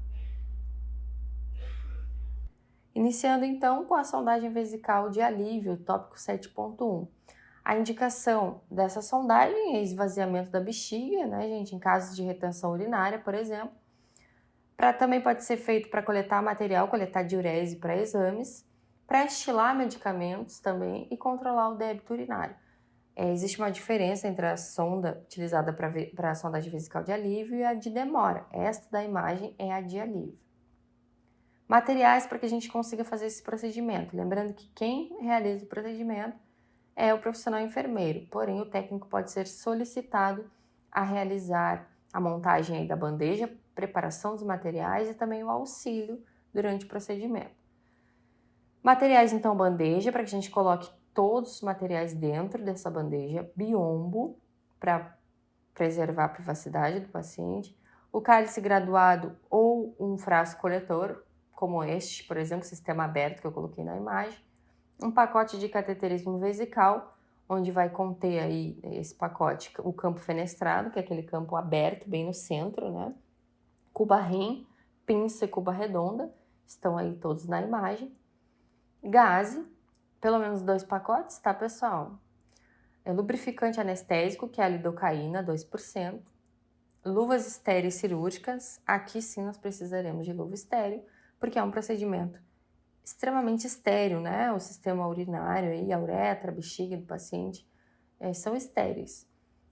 Iniciando então com a sondagem vesical de alívio, tópico 7.1. A indicação dessa sondagem é esvaziamento da bexiga, né, gente, em casos de retenção urinária, por exemplo. Também pode ser feito para coletar material, coletar diurese para exames, para estilar medicamentos também e controlar o débito urinário. Existe uma diferença entre a sonda utilizada para a sondagem vesical de alívio e a de demora. Esta da imagem é a de alívio. Materiais para que a gente consiga fazer esse procedimento. Lembrando que quem realiza o procedimento é o profissional enfermeiro, porém o técnico pode ser solicitado a realizar a montagem aí da bandeja, preparação dos materiais e também o auxílio durante o procedimento. Materiais, então, bandeja, para que a gente coloque todos os materiais dentro dessa bandeja, biombo, para preservar a privacidade do paciente, o cálice graduado ou um frasco coletor, como este, por exemplo, sistema aberto que eu coloquei na imagem, um pacote de cateterismo vesical, onde vai conter aí esse pacote o campo fenestrado, que é aquele campo aberto bem no centro, né? Cuba REM, pinça e cuba redonda, estão aí todos na imagem. Gaze, pelo menos 2 pacotes, tá, pessoal? Lubrificante anestésico, que é a lidocaína, 2%. Luvas estéreis cirúrgicas, aqui sim nós precisaremos de luva estéreo, porque é um procedimento extremamente estéril, né? O sistema urinário, aí, a uretra, a bexiga do paciente são estéreis.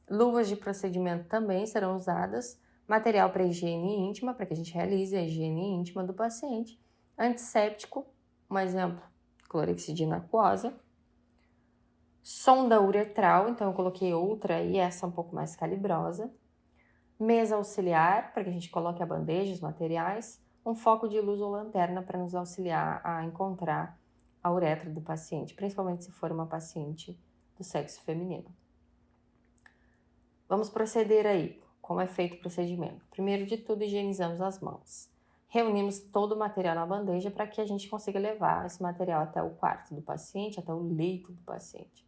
Luvas de procedimento também serão usadas, material para higiene íntima, para que a gente realize a higiene íntima do paciente, antisséptico, um exemplo, clorexidina aquosa, sonda uretral, então eu coloquei outra e essa um pouco mais calibrosa, mesa auxiliar, para que a gente coloque a bandeja, os materiais, um foco de luz ou lanterna para nos auxiliar a encontrar a uretra do paciente, principalmente se for uma paciente do sexo feminino. Vamos proceder aí. Como é feito o procedimento? Primeiro de tudo, higienizamos as mãos. Reunimos todo o material na bandeja para que a gente consiga levar esse material até o quarto do paciente, até o leito do paciente.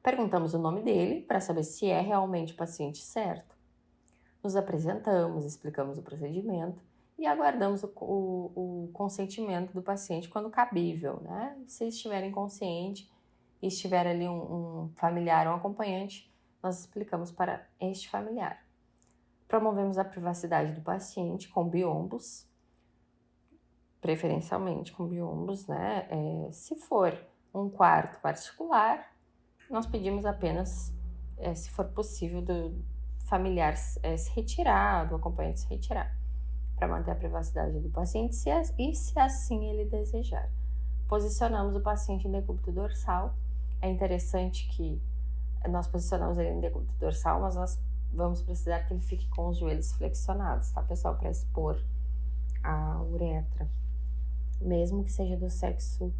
Perguntamos o nome dele para saber se é realmente o paciente certo. Nos apresentamos, explicamos o procedimento e aguardamos o consentimento do paciente quando cabível, né? Se estiver inconsciente e estiver ali um familiar ou um acompanhante, nós explicamos para este familiar. Promovemos a privacidade do paciente com biombos, preferencialmente com biombos, né? Se for um quarto particular, nós pedimos apenas, se for possível, do familiar se retirar, do acompanhante se retirar, para manter a privacidade do paciente e se assim ele desejar. posicionamos o paciente em decúbito dorsal. É interessante que nós posicionamos ele em decúbito dorsal, mas nós vamos precisar que ele fique com os joelhos flexionados, tá, pessoal? Para expor a uretra, mesmo que seja do sexo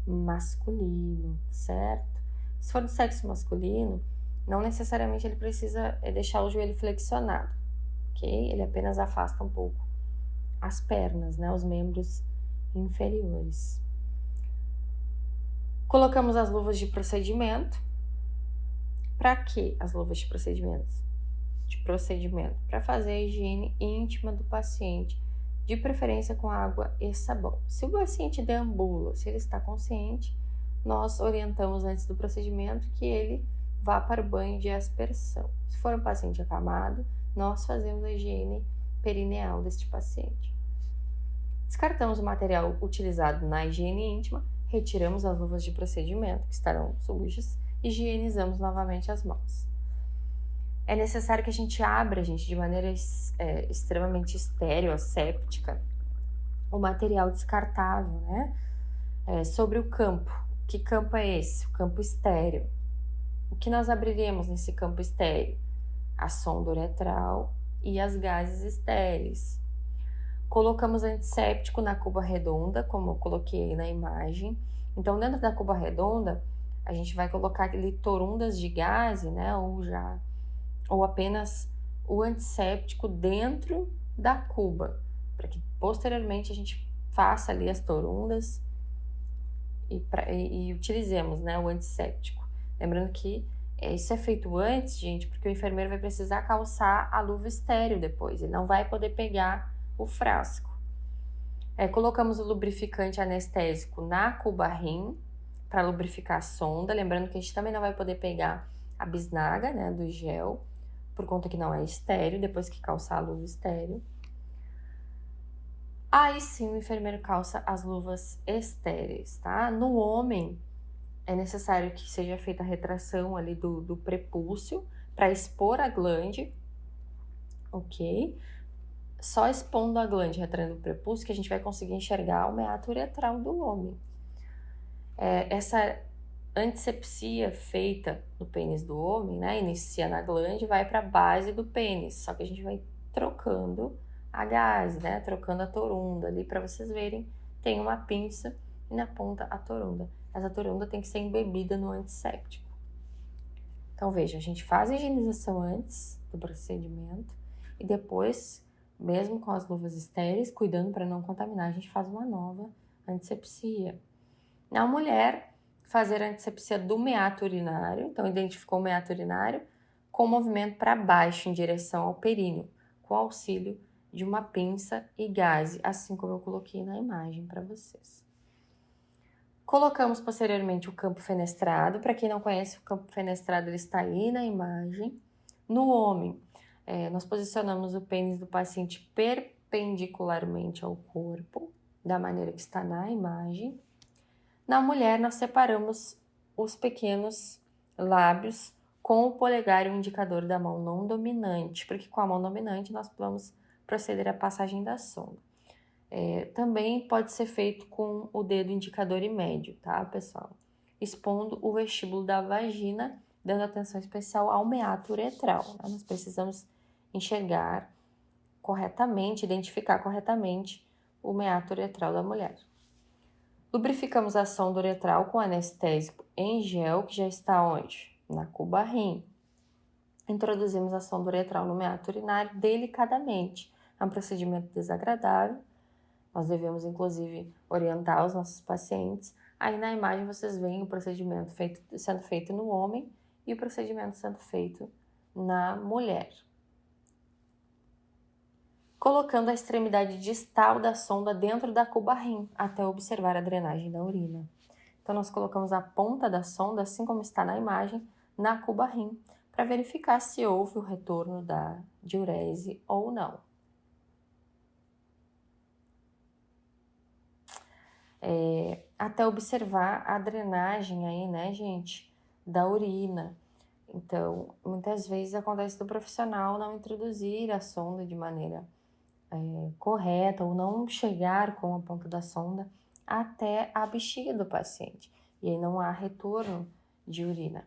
masculino, certo? Se for do sexo masculino, não necessariamente ele precisa deixar o joelho flexionado, ok? Ele apenas afasta um pouco as pernas, né? Os membros inferiores. Colocamos as luvas de procedimento. Para que as luvas de procedimento? Para fazer a higiene íntima do paciente, de preferência com água e sabão. Se o paciente deambula, se ele está consciente, nós orientamos antes do procedimento que ele vá para o banho de aspersão. Se for um paciente acamado, nós fazemos a higiene perineal deste paciente. Descartamos o material utilizado na higiene íntima, retiramos as luvas de procedimento, que estarão sujas, e higienizamos novamente as mãos. É necessário que a gente abra, gente, de maneira extremamente estéril, asséptica, o material descartável, né? Sobre o campo. Que campo é esse? O campo estéril. O que nós abriremos nesse campo estéril? A sonda uretral e as gases estéreis. Colocamos antisséptico na cuba redonda, como eu coloquei na imagem. Então, dentro da cuba redonda, a gente vai colocar ali torundas de gaze, né? Ou apenas o antisséptico dentro da cuba, para que posteriormente a gente faça ali as torundas e utilizemos, né, o antisséptico. Lembrando que isso é feito antes, gente, porque o enfermeiro vai precisar calçar a luva estéril depois, ele não vai poder pegar o frasco. Colocamos o lubrificante anestésico na cuba rim para lubrificar a sonda, lembrando que a gente também não vai poder pegar a bisnaga, né, do gel, por conta que não é estéreo, depois que calçar a luva estéreo. Aí sim o enfermeiro calça as luvas estéreis, tá? No homem, é necessário que seja feita a retração ali do prepúcio para expor a glande, ok? Só expondo a glande, retraindo o prepúcio, que a gente vai conseguir enxergar o meato uretral do homem. Essa antisepsia feita no pênis do homem, né, inicia na glande e vai para a base do pênis, só que a gente vai trocando a gase, né, trocando a torunda ali, para vocês verem, tem uma pinça e na ponta a torunda. Essa torunda tem que ser embebida no antisséptico. Então veja, a gente faz a higienização antes do procedimento e depois, mesmo com as luvas estéreis, cuidando para não contaminar, a gente faz uma nova antisepsia. Na mulher, fazer a antisepsia do meato urinário, então identificou o meato urinário, com movimento para baixo em direção ao períneo, com auxílio de uma pinça e gaze, assim como eu coloquei na imagem para vocês. Colocamos posteriormente o campo fenestrado. Para quem não conhece, o campo fenestrado ele está aí na imagem. No homem, nós posicionamos o pênis do paciente perpendicularmente ao corpo, da maneira que está na imagem. Na mulher, nós separamos os pequenos lábios com o polegar e o indicador da mão não dominante, porque com a mão dominante nós vamos proceder à passagem da sonda. Também pode ser feito com o dedo indicador e médio, tá, pessoal? Expondo o vestíbulo da vagina, dando atenção especial ao meato uretral. Né? Nós precisamos enxergar corretamente, identificar corretamente o meato uretral da mulher. Lubrificamos a sonda uretral com anestésico em gel, que já está onde? Na cuba rim. Introduzimos a sonda uretral no meato urinário delicadamente. É um procedimento desagradável. Nós devemos, inclusive, orientar os nossos pacientes. Aí na imagem vocês veem o procedimento sendo feito no homem e o procedimento sendo feito na mulher. Colocando a extremidade distal da sonda dentro da cuba rim, até observar a drenagem da urina. Então, nós colocamos a ponta da sonda, assim como está na imagem, na cuba rim, para verificar se houve o retorno da diurese ou não. Até observar a drenagem aí, né, gente, da urina. Então, muitas vezes acontece do profissional não introduzir a sonda de maneira correta ou não chegar com a ponta da sonda até a bexiga do paciente. E aí não há retorno de urina.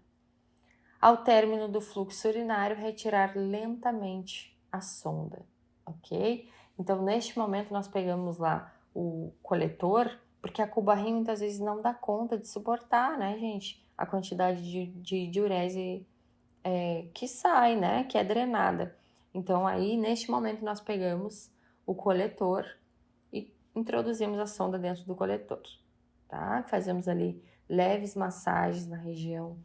Ao término do fluxo urinário, retirar lentamente a sonda, ok? Então, neste momento, nós pegamos lá o coletor, porque a cuba-rim muitas vezes não dá conta de suportar, né, gente? A quantidade de diurese que sai, né, que é drenada. Então, aí, neste momento, nós pegamos o coletor e introduzimos a sonda dentro do coletor, tá? Fazemos ali leves massagens na região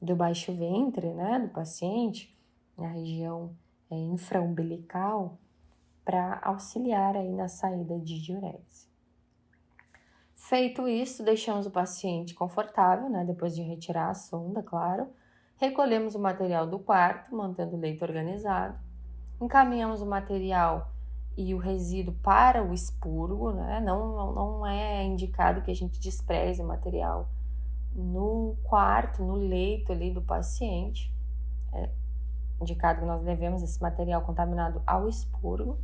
do baixo ventre, né, do paciente, na região infraumbilical, para auxiliar aí na saída de diurese. Feito isso, deixamos o paciente confortável, né, depois de retirar a sonda, claro. Recolhemos o material do quarto, mantendo o leito organizado. Encaminhamos o material e o resíduo para o expurgo, né? Não é indicado que a gente despreze o material no quarto, no leito ali do paciente. É indicado que nós levemos esse material contaminado ao expurgo.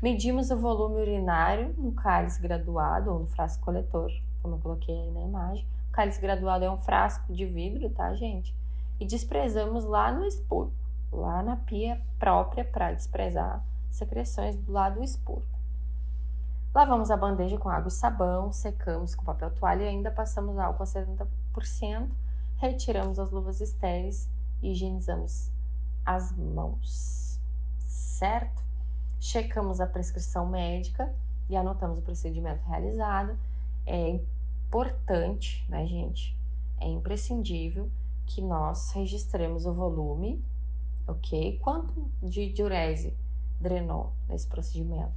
Medimos o volume urinário no cálice graduado ou no frasco coletor, como eu coloquei aí na imagem. O cálice graduado é um frasco de vidro, tá, gente? E desprezamos lá no expurgo, lá na pia própria para desprezar secreções do lado do expurgo. Lavamos a bandeja com água e sabão, secamos com papel toalha e ainda passamos álcool a 70%, retiramos as luvas estéreis e higienizamos as mãos, certo? Checamos a prescrição médica e anotamos o procedimento realizado. É importante, né, gente? É imprescindível que nós registremos o volume, ok? Quanto de diurese drenou nesse procedimento?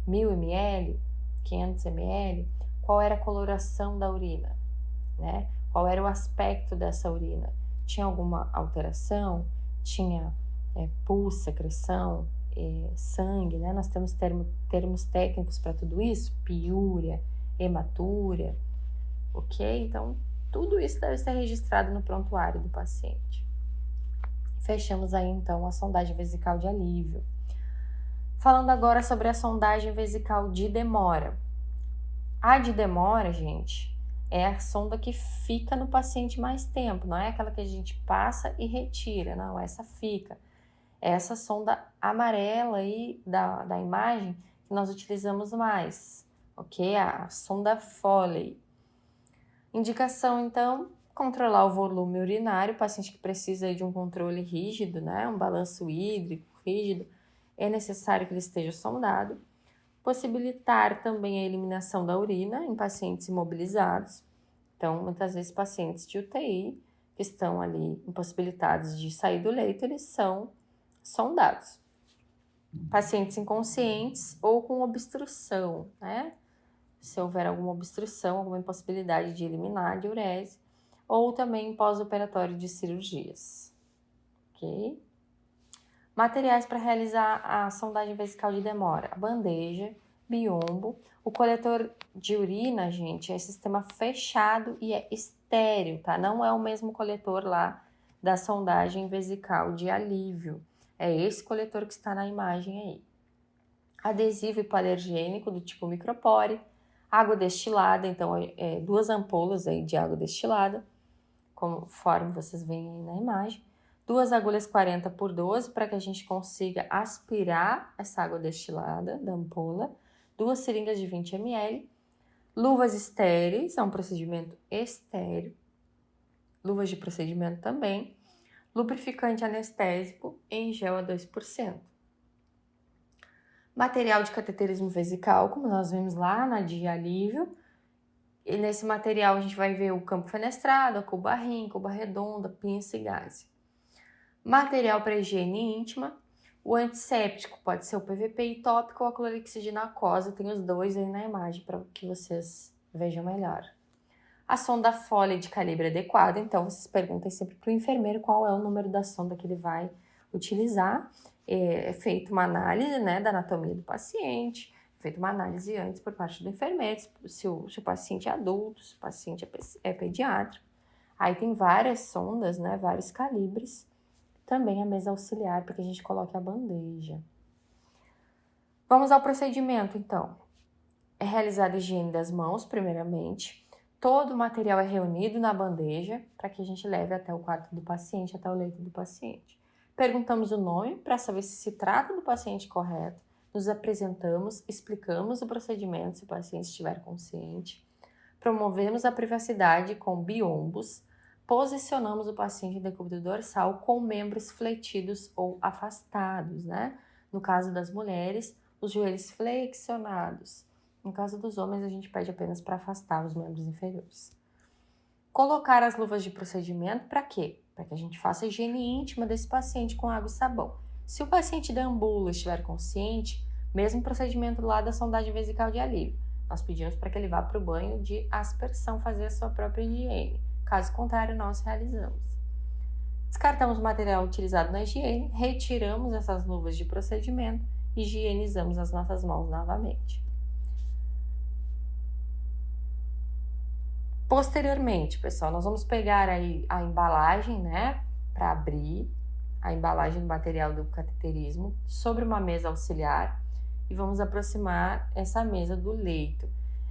1000 ml? 500 ml? Qual era a coloração da urina, né? Qual era o aspecto dessa urina? Tinha alguma alteração? Tinha pus, secreção, sangue, né? Nós temos termos técnicos para tudo isso, piúria, hematúria, ok? Então, tudo isso deve ser registrado no prontuário do paciente. Fechamos aí, então, a sondagem vesical de alívio. Falando agora sobre a sondagem vesical de demora. A de demora, gente, é a sonda que fica no paciente mais tempo, não é aquela que a gente passa e retira, não, essa fica. Essa sonda amarela aí da imagem que nós utilizamos mais, ok? A sonda Foley. Indicação, então, controlar o volume urinário, paciente que precisa de um controle rígido, né? Um balanço hídrico rígido, é necessário que ele esteja sondado. Possibilitar também a eliminação da urina em pacientes imobilizados. Então, muitas vezes, pacientes de UTI que estão ali impossibilitados de sair do leito, eles são sondados. Pacientes inconscientes ou com obstrução, né? Se houver alguma obstrução, alguma impossibilidade de eliminar a diurese, ou também pós-operatório de cirurgias, ok? Materiais para realizar a sondagem vesical de demora: a bandeja, biombo. O coletor de urina, gente, é sistema fechado e é estéril, tá? Não é o mesmo coletor lá da sondagem vesical de alívio. É esse coletor que está na imagem aí. Adesivo hipoalergênico do tipo micropore, água destilada, então 2 ampolas aí de água destilada, conforme vocês veem aí na imagem. 2 agulhas 40x12 para que a gente consiga aspirar essa água destilada da ampola. 2 seringas de 20 ml. Luvas estéreis, é um procedimento estéril. Luvas de procedimento também. Lubrificante anestésico em gel a 2%. Material de cateterismo vesical, como nós vimos lá na de alívio. E nesse material a gente vai ver o campo fenestrado, a cuba-rim, cuba redonda, pinça e gaze. Material para higiene íntima. O antisséptico pode ser o PVP tópico ou a clorexidina aquosa. Tem os dois aí na imagem para que vocês vejam melhor. A sonda Foley de calibre adequado, então vocês perguntem sempre para o enfermeiro qual é o número da sonda que ele vai utilizar. É feita uma análise, né, da anatomia do paciente, feita uma análise antes por parte do enfermeiro, se o paciente é adulto, se o paciente é pediátrico. Aí tem várias sondas, né, vários calibres. Também a mesa auxiliar para que a gente coloque a bandeja. Vamos ao procedimento, então. É realizada a higiene das mãos, primeiramente. Todo o material é reunido na bandeja para que a gente leve até o quarto do paciente, até o leito do paciente. Perguntamos o nome para saber se trata do paciente correto. Nos apresentamos, explicamos o procedimento se o paciente estiver consciente. Promovemos a privacidade com biombos. Posicionamos o paciente em decúbito dorsal com membros fletidos ou afastados, né? No caso das mulheres, os joelhos flexionados. No caso dos homens, a gente pede apenas para afastar os membros inferiores. Colocar as luvas de procedimento para quê? Para que a gente faça a higiene íntima desse paciente com água e sabão. Se o paciente deambula e estiver consciente, mesmo procedimento lá da sondagem vesical de alívio, nós pedimos para que ele vá para o banho de aspersão fazer a sua própria higiene. Caso contrário, nós realizamos. Descartamos o material utilizado na higiene, retiramos essas luvas de procedimento e higienizamos as nossas mãos novamente. Posteriormente, pessoal, nós vamos pegar aí a embalagem, né, para abrir a embalagem do material do cateterismo sobre uma mesa auxiliar e vamos aproximar essa mesa do leito.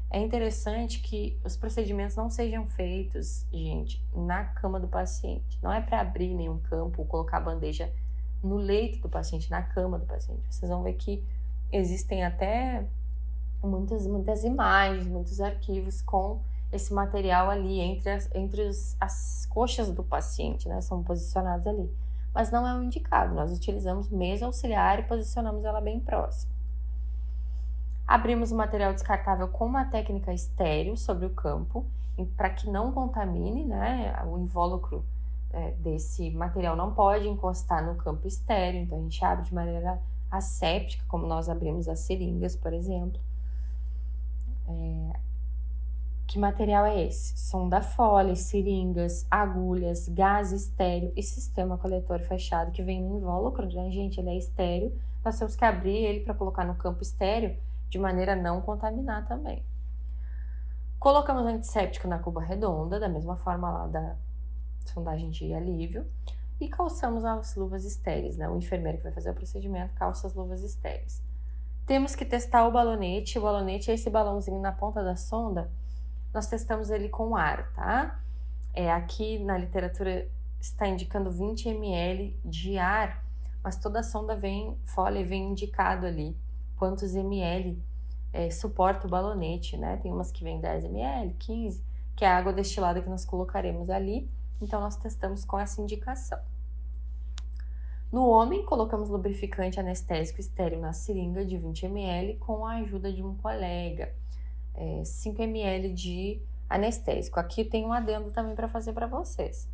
É interessante que os procedimentos não sejam feitos, gente, na cama do paciente. Não é para abrir nenhum campo ou colocar a bandeja no leito do paciente, na cama do paciente. Vocês vão ver que existem até muitas imagens, muitos arquivos com esse material ali entre as coxas do paciente, né? São posicionados ali. Mas não é o indicado, nós utilizamos mesa auxiliar e posicionamos ela bem próxima. Abrimos o material descartável com uma técnica estéril sobre o campo, para que não contamine, né? O invólucro desse material não pode encostar no campo estéril, então a gente abre de maneira asséptica, como nós abrimos as seringas, por exemplo. Que material é esse? Sonda Foley, seringas, agulhas, gás estéreo e sistema coletor fechado que vem no invólucro, né, gente? Ele é estéreo. Nós temos que abrir ele para colocar no campo estéreo de maneira a não contaminar também. Colocamos antisséptico na cuba redonda, da mesma forma lá da sondagem de alívio, e calçamos as luvas estéreis, né? O enfermeiro que vai fazer o procedimento calça as luvas estéreis. Temos que testar o balonete. O balonete é esse balãozinho na ponta da sonda. Nós testamos ele com ar, tá? Aqui na literatura está indicando 20 ml de ar, mas toda a sonda Foley vem indicado ali quantos ml suporta o balonete, né? Tem umas que vem 10 ml, 15, que é a água destilada que nós colocaremos ali. Então, nós testamos com essa indicação. No homem, colocamos lubrificante anestésico estéril na seringa de 20 ml com a ajuda de um colega. 5 ml de anestésico. Aqui tem um adendo também para fazer para vocês.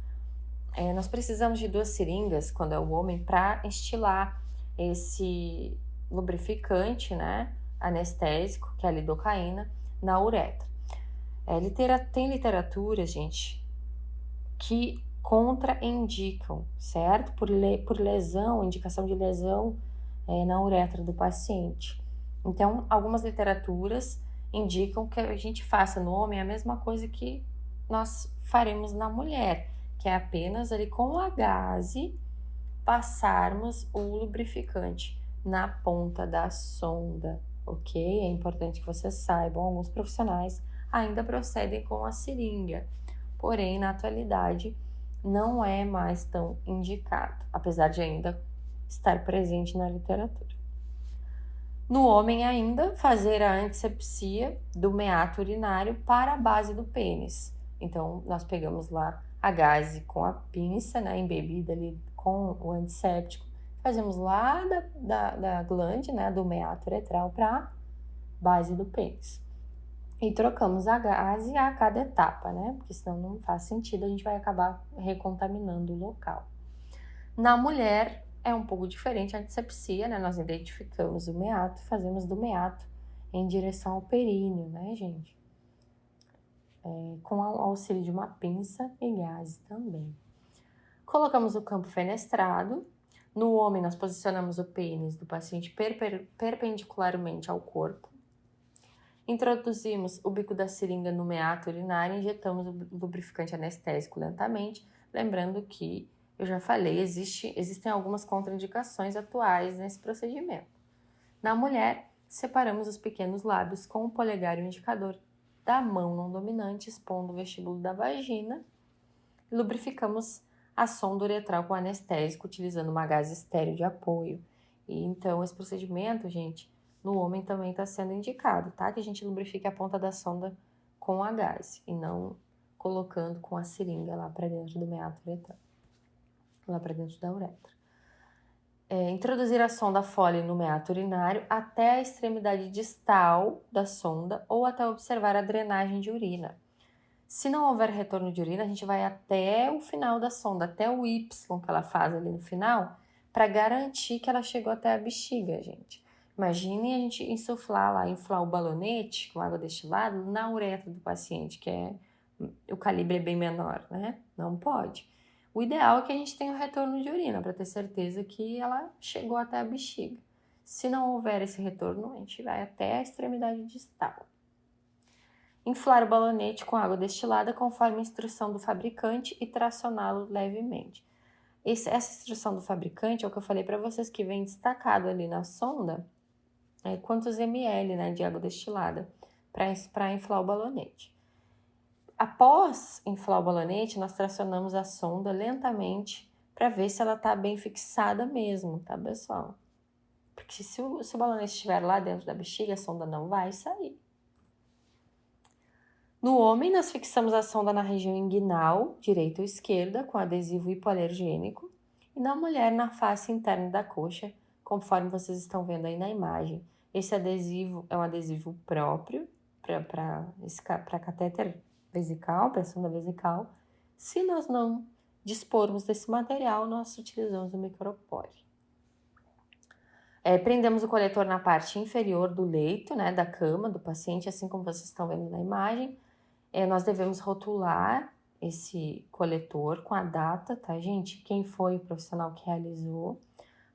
Nós precisamos de 2 seringas, quando é o homem, para instilar esse lubrificante, né, anestésico, que é a lidocaína, na uretra. Tem literatura, gente, que contraindicam, certo? Por lesão, indicação de lesão na uretra do paciente. Então, algumas literaturas indicam que a gente faça no homem a mesma coisa que nós faremos na mulher, que é apenas ali com a gaze passarmos o lubrificante na ponta da sonda, ok? É importante que vocês saibam, alguns profissionais ainda procedem com a seringa, porém, na atualidade, não é mais tão indicado, apesar de ainda estar presente na literatura. No homem ainda, fazer a antisepsia do meato urinário para a base do pênis. Então, nós pegamos lá a gaze com a pinça, né, embebida ali com o antisséptico, fazemos lá da glande, né, do meato uretral para a base do pênis. E trocamos a gaze a cada etapa, né, porque senão não faz sentido, a gente vai acabar recontaminando o local. Na mulher, é um pouco diferente a antisepsia, né? Nós identificamos o meato e fazemos do meato em direção ao períneo, né, gente? Com o auxílio de uma pinça e gaze também. Colocamos o campo fenestrado. No homem, nós posicionamos o pênis do paciente perpendicularmente ao corpo. Introduzimos o bico da seringa no meato urinário e injetamos o lubrificante anestésico lentamente, lembrando que eu já falei, existem algumas contraindicações atuais nesse procedimento. Na mulher, Separamos os pequenos lábios com o polegar e o indicador da mão não dominante, expondo o vestíbulo da vagina. Lubrificamos a sonda uretral com anestésico, utilizando uma gase estéreo de apoio. E então, esse procedimento, gente, no homem também está sendo indicado, tá? Que a gente lubrifique a ponta da sonda com a gase e não colocando com a seringa lá para dentro do meato uretral, lá para dentro da uretra. Introduzir a sonda Foley no meato urinário até a extremidade distal da sonda ou até observar a drenagem de urina. Se não houver retorno de urina, a gente vai até o final da sonda, até o Y que ela faz ali no final, para garantir que ela chegou até a bexiga, gente. Imagine a gente insuflar lá, inflar o balonete com água destilada na uretra do paciente, que o calibre é bem menor, né? Não pode. O ideal é que a gente tenha o retorno de urina, para ter certeza que ela chegou até a bexiga. Se não houver esse retorno, a gente vai até a extremidade distal. Inflar o balonete com água destilada conforme a instrução do fabricante e tracioná-lo levemente. Essa instrução do fabricante é o que eu falei para vocês, que vem destacado ali na sonda, quantos ml, né, de água destilada para inflar o balonete. Após inflar o balonete, nós tracionamos a sonda lentamente para ver se ela está bem fixada mesmo, tá, pessoal? Porque se o balonete estiver lá dentro da bexiga, a sonda não vai sair. No homem, nós fixamos a sonda na região inguinal, direita ou esquerda, com adesivo hipoalergênico, e na mulher, na face interna da coxa, conforme vocês estão vendo aí na imagem. Esse adesivo é um adesivo próprio para catéter vesical, para sonda vesical. Se nós não dispormos desse material, nós utilizamos o micropore. Prendemos o coletor na parte inferior do leito, né, da cama do paciente, assim como vocês estão vendo na imagem. Nós devemos rotular esse coletor com a data, tá, gente? Quem foi o profissional que realizou,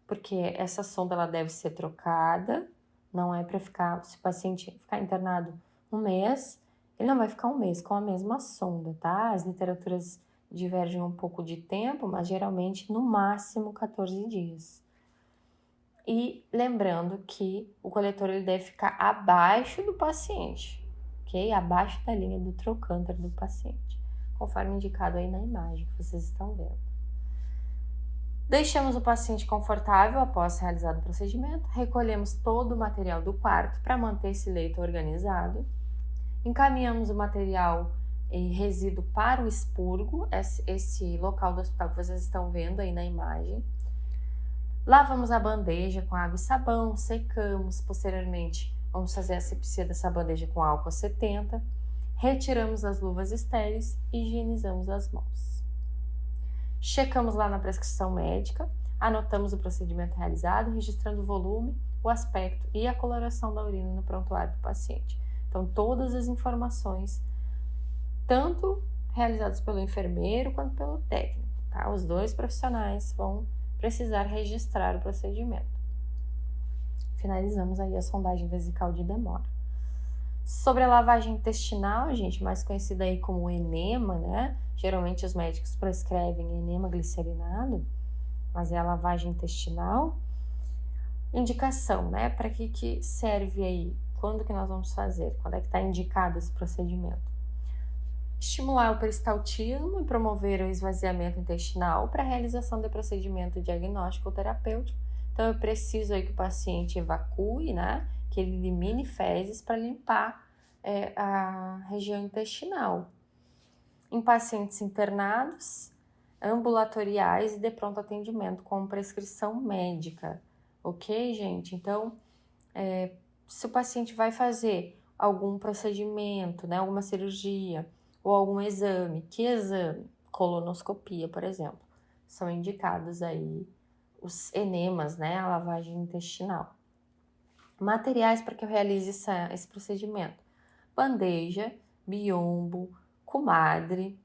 porque essa sonda ela deve ser trocada, não é para ficar, se o paciente ficar internado um mês, ele não vai ficar um mês com a mesma sonda, tá? As literaturas divergem um pouco de tempo, mas geralmente no máximo 14 dias. E lembrando que o coletor ele deve ficar abaixo do paciente, ok? Abaixo da linha do trocânter do paciente, conforme indicado aí na imagem que vocês estão vendo. Deixamos o paciente confortável após realizado o procedimento, recolhemos todo o material do quarto para manter esse leito organizado, encaminhamos o material e resíduo para o expurgo, esse local do hospital que vocês estão vendo aí na imagem. Lavamos a bandeja com água e sabão, secamos, posteriormente vamos fazer a asepsia dessa bandeja com álcool 70, retiramos as luvas estéreis e higienizamos as mãos. Checamos lá na prescrição médica, anotamos o procedimento realizado, registrando o volume, o aspecto e a coloração da urina no prontuário do paciente. Então, todas as informações, tanto realizadas pelo enfermeiro quanto pelo técnico, tá? Os dois profissionais vão precisar registrar o procedimento. Finalizamos aí a sondagem vesical de demora. Sobre a lavagem intestinal, gente, mais conhecida aí como enema, né? Geralmente os médicos prescrevem enema glicerinado, mas é a lavagem intestinal. Indicação, né? Para que serve aí? Quando que nós vamos fazer? Quando é que está indicado esse procedimento? Estimular o peristaltismo e promover o esvaziamento intestinal para a realização do procedimento diagnóstico ou terapêutico. Então, eu preciso aí que o paciente evacue, né? Que ele elimine fezes para limpar a região intestinal. Em pacientes internados, ambulatoriais e de pronto atendimento com prescrição médica. Ok, gente? Então, se o paciente vai fazer algum procedimento, né? Alguma cirurgia, ou algum exame. Que exame? Colonoscopia, por exemplo. São indicados aí os enemas, né? A lavagem intestinal. Materiais para que eu realize esse procedimento. Bandeja, biombo, comadre,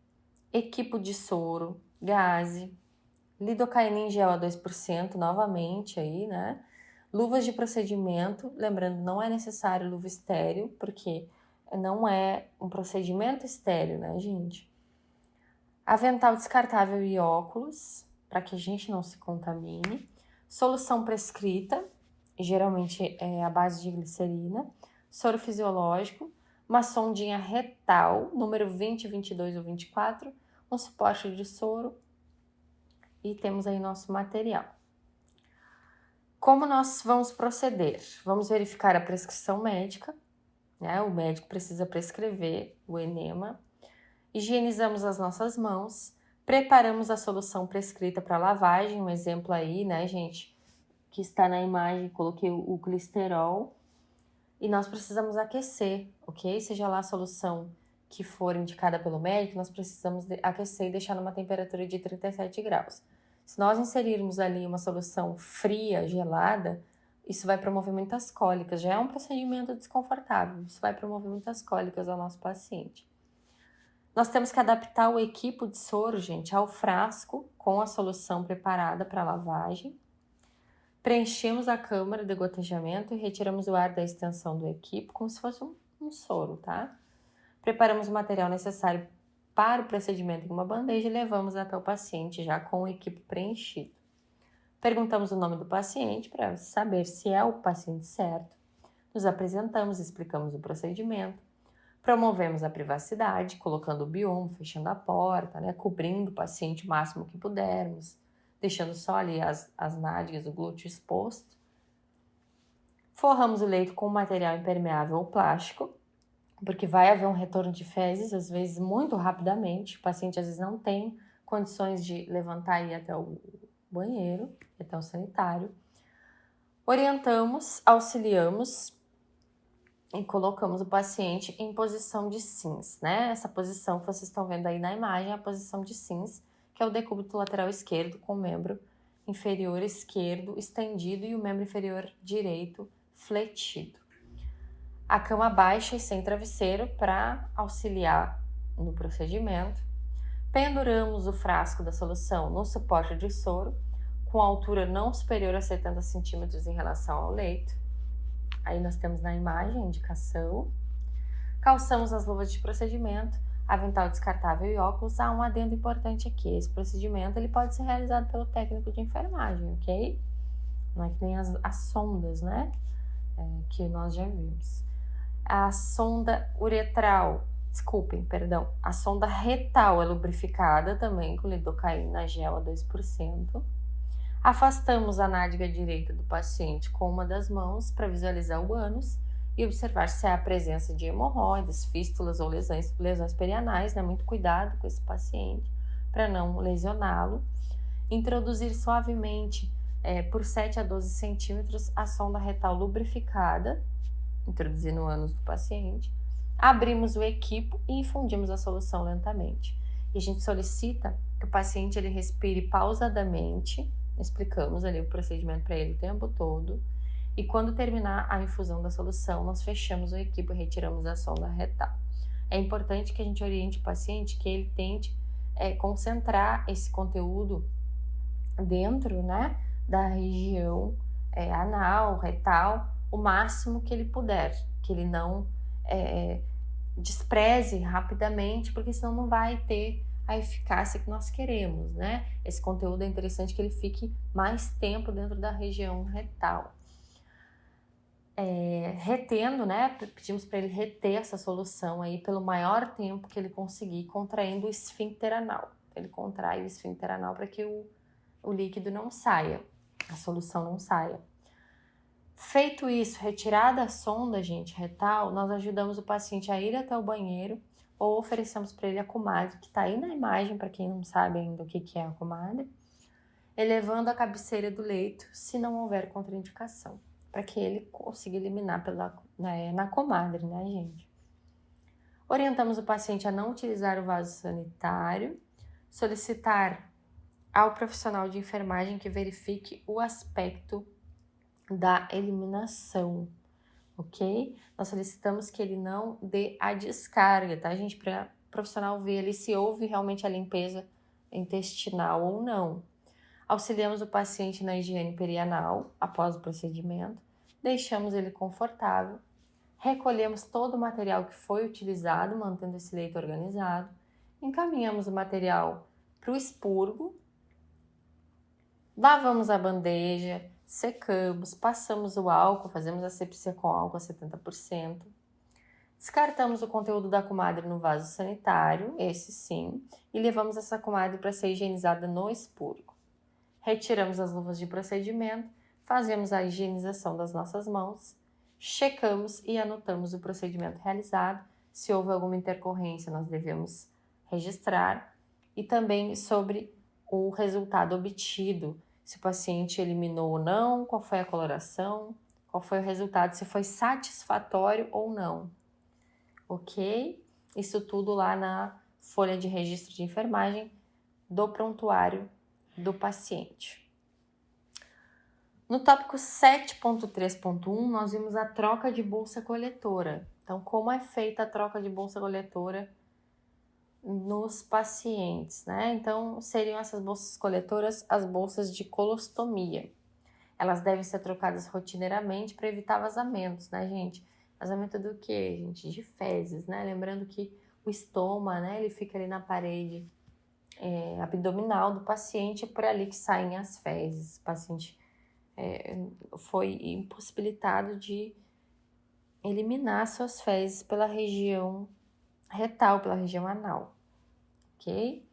equipo de soro, gaze, lidocaína em gel a 2%, novamente aí, né? Luvas de procedimento, lembrando, não é necessário luva estéril, porque não é um procedimento estéril, né, gente? Avental descartável e óculos, para que a gente não se contamine. Solução prescrita geralmente é a base de glicerina, soro fisiológico, uma sondinha retal, número 20, 22 ou 24, um suporte de soro e temos aí nosso material. Como nós vamos proceder? Vamos verificar a prescrição médica, né? O médico precisa prescrever o enema, higienizamos as nossas mãos, preparamos a solução prescrita para lavagem, um exemplo aí, né, gente, que está na imagem, coloquei o glicerol, e nós precisamos aquecer, ok? Seja lá a solução que for indicada pelo médico, nós precisamos aquecer e deixar numa temperatura de 37 graus. Se nós inserirmos ali uma solução fria, gelada, isso vai promover muitas cólicas. Já é um procedimento desconfortável, isso vai promover muitas cólicas ao nosso paciente. Nós temos que adaptar o equipo de soro, gente, ao frasco com a solução preparada para lavagem. Preenchemos a câmara de gotejamento e retiramos o ar da extensão do equipo como se fosse um soro, tá? Preparamos o material necessário para o procedimento em uma bandeja e levamos até o paciente já com o equipo preenchido. Perguntamos o nome do paciente para saber se é o paciente certo. Nos apresentamos, explicamos o procedimento. Promovemos a privacidade, colocando o biombo, fechando a porta, né? Cobrindo o paciente o máximo que pudermos, deixando só ali as nádegas, o glúteo exposto. Forramos o leito com material impermeável ou plástico, porque vai haver um retorno de fezes, às vezes muito rapidamente. O paciente às vezes não tem condições de levantar e ir até o banheiro, até o sanitário. Orientamos, auxiliamos e colocamos o paciente em posição de SINS, né? Essa posição que vocês estão vendo aí na imagem é a posição de SINS, que é o decúbito lateral esquerdo com o membro inferior esquerdo estendido e o membro inferior direito fletido. A cama baixa e sem travesseiro para auxiliar no procedimento. Penduramos o frasco da solução no suporte de soro, com altura não superior a 70 centímetros em relação ao leito. Aí nós temos na imagem a indicação. Calçamos as luvas de procedimento, avental descartável e óculos. Há um adendo importante aqui. Esse procedimento ele pode ser realizado pelo técnico de enfermagem, ok? Não é que nem as sondas, né? Que nós já vimos. A sonda a sonda retal é lubrificada também com lidocaína gel a 2%. Afastamos a nádega direita do paciente com uma das mãos para visualizar o ânus e observar se há a presença de hemorroidas, fístulas ou lesões perianais, né? Muito cuidado com esse paciente para não lesioná-lo. Introduzir suavemente por 7 a 12 centímetros a sonda retal lubrificada, introduzir no ânus do paciente. Abrimos o equipo e infundimos a solução lentamente. E a gente solicita que o paciente ele respire pausadamente. Explicamos ali o procedimento para ele o tempo todo. E quando terminar a infusão da solução, nós fechamos o equipo e retiramos a sonda retal. É importante que a gente oriente o paciente que ele tente concentrar esse conteúdo dentro, né, da região anal, retal, o máximo que ele puder, que ele não despreze rapidamente, porque senão não vai ter a eficácia que nós queremos, né? Esse conteúdo é interessante que ele fique mais tempo dentro da região retal. Retendo, né? Pedimos para ele reter essa solução aí pelo maior tempo que ele conseguir, contraindo o esfíncter anal. Ele contrai o esfíncter anal para que o líquido não saia, a solução não saia. Feito isso, retirada a sonda, gente, retal, nós ajudamos o paciente a ir até o banheiro ou oferecemos para ele a comadre, que está aí na imagem, para quem não sabe ainda o que é a comadre, elevando a cabeceira do leito, se não houver contraindicação, para que ele consiga eliminar na comadre, né, gente? Orientamos o paciente a não utilizar o vaso sanitário, solicitar ao profissional de enfermagem que verifique o aspecto da eliminação, ok? Nós solicitamos que ele não dê a descarga, tá, gente? Para o profissional ver ali se houve realmente a limpeza intestinal ou não. Auxiliamos o paciente na higiene perianal após o procedimento, deixamos ele confortável, recolhemos todo o material que foi utilizado, mantendo esse leito organizado, encaminhamos o material para o expurgo, lavamos a bandeja, secamos, passamos o álcool, fazemos asepsia com álcool a 70%, descartamos o conteúdo da comadre no vaso sanitário, esse sim, e levamos essa comadre para ser higienizada no espúrio. Retiramos as luvas de procedimento, fazemos a higienização das nossas mãos, checamos e anotamos o procedimento realizado. Se houve alguma intercorrência, nós devemos registrar, e também sobre o resultado obtido, se o paciente eliminou ou não, qual foi a coloração, qual foi o resultado, se foi satisfatório ou não, ok? Isso tudo lá na folha de registro de enfermagem do prontuário do paciente. No tópico 7.3.1, nós vimos a troca de bolsa coletora. Então, como é feita a troca de bolsa coletora nos pacientes, né? Então, seriam essas bolsas coletoras as bolsas de colostomia. Elas devem ser trocadas rotineiramente para evitar vazamentos, né, gente? Vazamento do quê, gente? De fezes, né? Lembrando que o estômago, né, ele fica ali na parede abdominal do paciente, é por ali que saem as fezes. O paciente foi impossibilitado de eliminar suas fezes pela região retal, pela região anal, ok?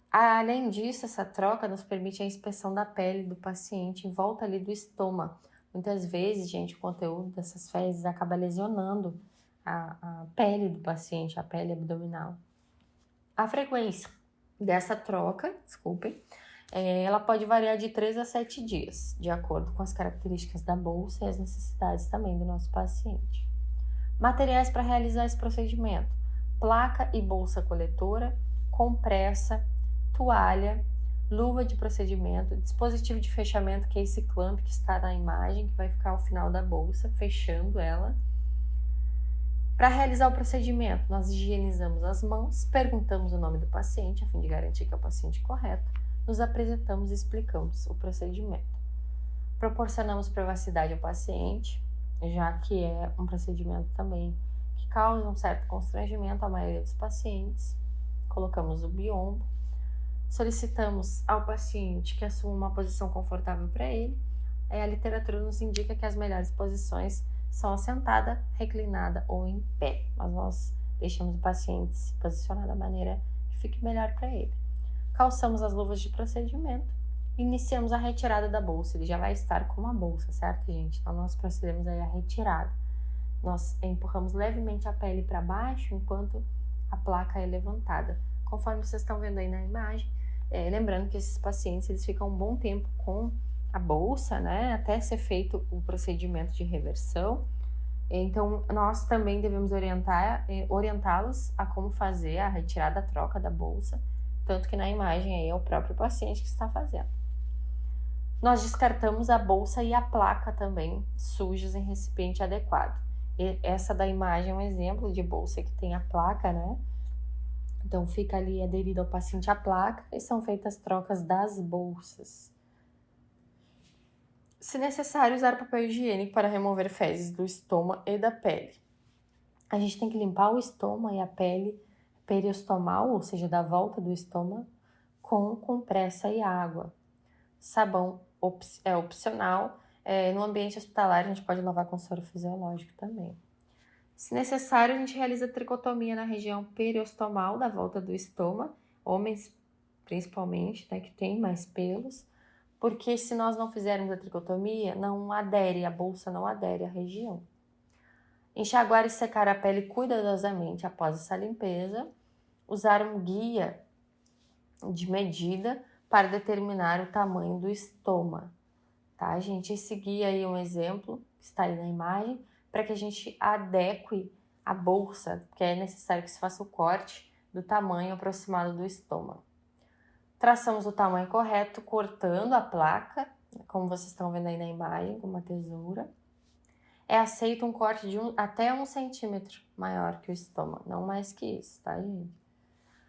Além disso, essa troca nos permite a inspeção da pele do paciente em volta ali do estômago. Muitas vezes, gente, o conteúdo dessas fezes acaba lesionando a pele do paciente, a pele abdominal. A frequência dessa troca, ela pode variar de 3 a 7 dias, de acordo com as características da bolsa e as necessidades também do nosso paciente. Materiais para realizar esse procedimento: placa e bolsa coletora, compressa, toalha, luva de procedimento, dispositivo de fechamento, que é esse clamp que está na imagem, que vai ficar ao final da bolsa, fechando ela. Para realizar o procedimento, nós higienizamos as mãos, perguntamos o nome do paciente, a fim de garantir que é o paciente correto, nos apresentamos e explicamos o procedimento. Proporcionamos privacidade ao paciente, já que é um procedimento também que causa um certo constrangimento à maioria dos pacientes. Colocamos o biombo, solicitamos ao paciente que assuma uma posição confortável para ele. A literatura nos indica que as melhores posições são assentada, reclinada ou em pé, mas nós deixamos o paciente se posicionar da maneira que fique melhor para ele. Calçamos as luvas de procedimento, iniciamos a retirada da bolsa. Ele já vai estar com uma bolsa, certo, gente? Então nós procedemos aí a retirada. Nós empurramos levemente a pele para baixo enquanto a placa é levantada, conforme vocês estão vendo aí na imagem. Lembrando que esses pacientes, eles ficam um bom tempo com a bolsa, né, até ser feito o procedimento de reversão. Então, nós também devemos orientá-los a como fazer a retirada, a troca da bolsa, tanto que na imagem aí é o próprio paciente que está fazendo. Nós descartamos a bolsa e a placa também sujas em recipiente adequado. E essa da imagem é um exemplo de bolsa que tem a placa, né? Então, fica ali aderido ao paciente a placa e são feitas trocas das bolsas. Se necessário, usar papel higiênico para remover fezes do estômago e da pele. A gente tem que limpar o estômago e a pele periostomal, ou seja, da volta do estômago, com compressa e água. Sabão é opcional. No ambiente hospitalar, a gente pode lavar com soro fisiológico também. Se necessário, a gente realiza tricotomia na região periostomal da volta do estômago, homens principalmente, né, que tem mais pelos, porque se nós não fizermos a tricotomia, não adere, a bolsa não adere à região. Enxaguar e secar a pele cuidadosamente após essa limpeza. Usar um guia de medida para determinar o tamanho do estômago, tá, gente? Esse guia aí é um exemplo, que está aí na imagem, para que a gente adeque a bolsa, porque é necessário que se faça o corte do tamanho aproximado do estômago. Traçamos o tamanho correto, cortando a placa, como vocês estão vendo aí na imagem, com uma tesoura. É aceito um corte de até 1 centímetro maior que o estômago, não mais que isso, tá, gente?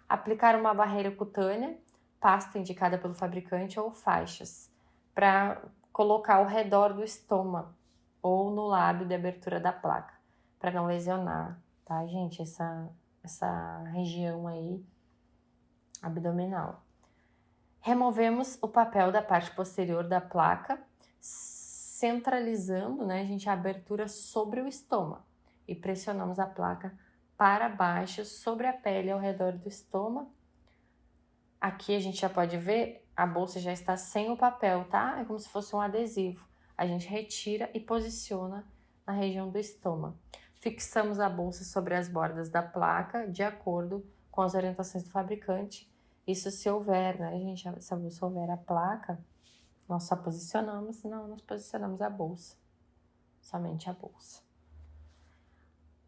Aplicar uma barreira cutânea, pasta indicada pelo fabricante ou faixas, para colocar ao redor do estômago ou no lábio de abertura da placa, para não lesionar, tá, gente, essa região aí abdominal. Removemos o papel da parte posterior da placa, centralizando, né, gente, a abertura sobre o estômago e pressionamos a placa para baixo sobre a pele ao redor do estômago. Aqui a gente já pode ver, a bolsa já está sem o papel, tá? É como se fosse um adesivo. A gente retira e posiciona na região do estômago. Fixamos a bolsa sobre as bordas da placa, de acordo com as orientações do fabricante. Isso se houver, né, gente? Se a bolsa houver a placa, nós só posicionamos, senão nós posicionamos a bolsa. Somente a bolsa.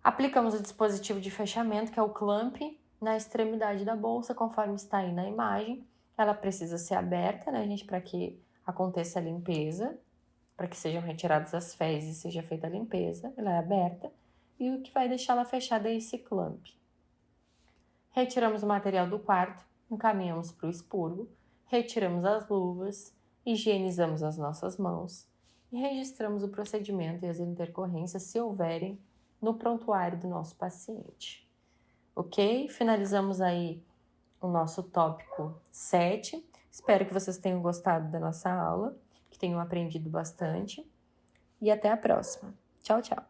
Aplicamos o dispositivo de fechamento, que é o clamp, na extremidade da bolsa, conforme está aí na imagem. Ela precisa ser aberta, né, gente, para que aconteça a limpeza, para que sejam retiradas as fezes e seja feita a limpeza. Ela é aberta e o que vai deixá-la fechada é esse clamp. Retiramos o material do quarto, encaminhamos para o expurgo, retiramos as luvas, higienizamos as nossas mãos e registramos o procedimento e as intercorrências, se houverem, no prontuário do nosso paciente. Ok? Finalizamos aí o nosso tópico 7. Espero que vocês tenham gostado da nossa aula, que tenham aprendido bastante. E até a próxima. Tchau, tchau!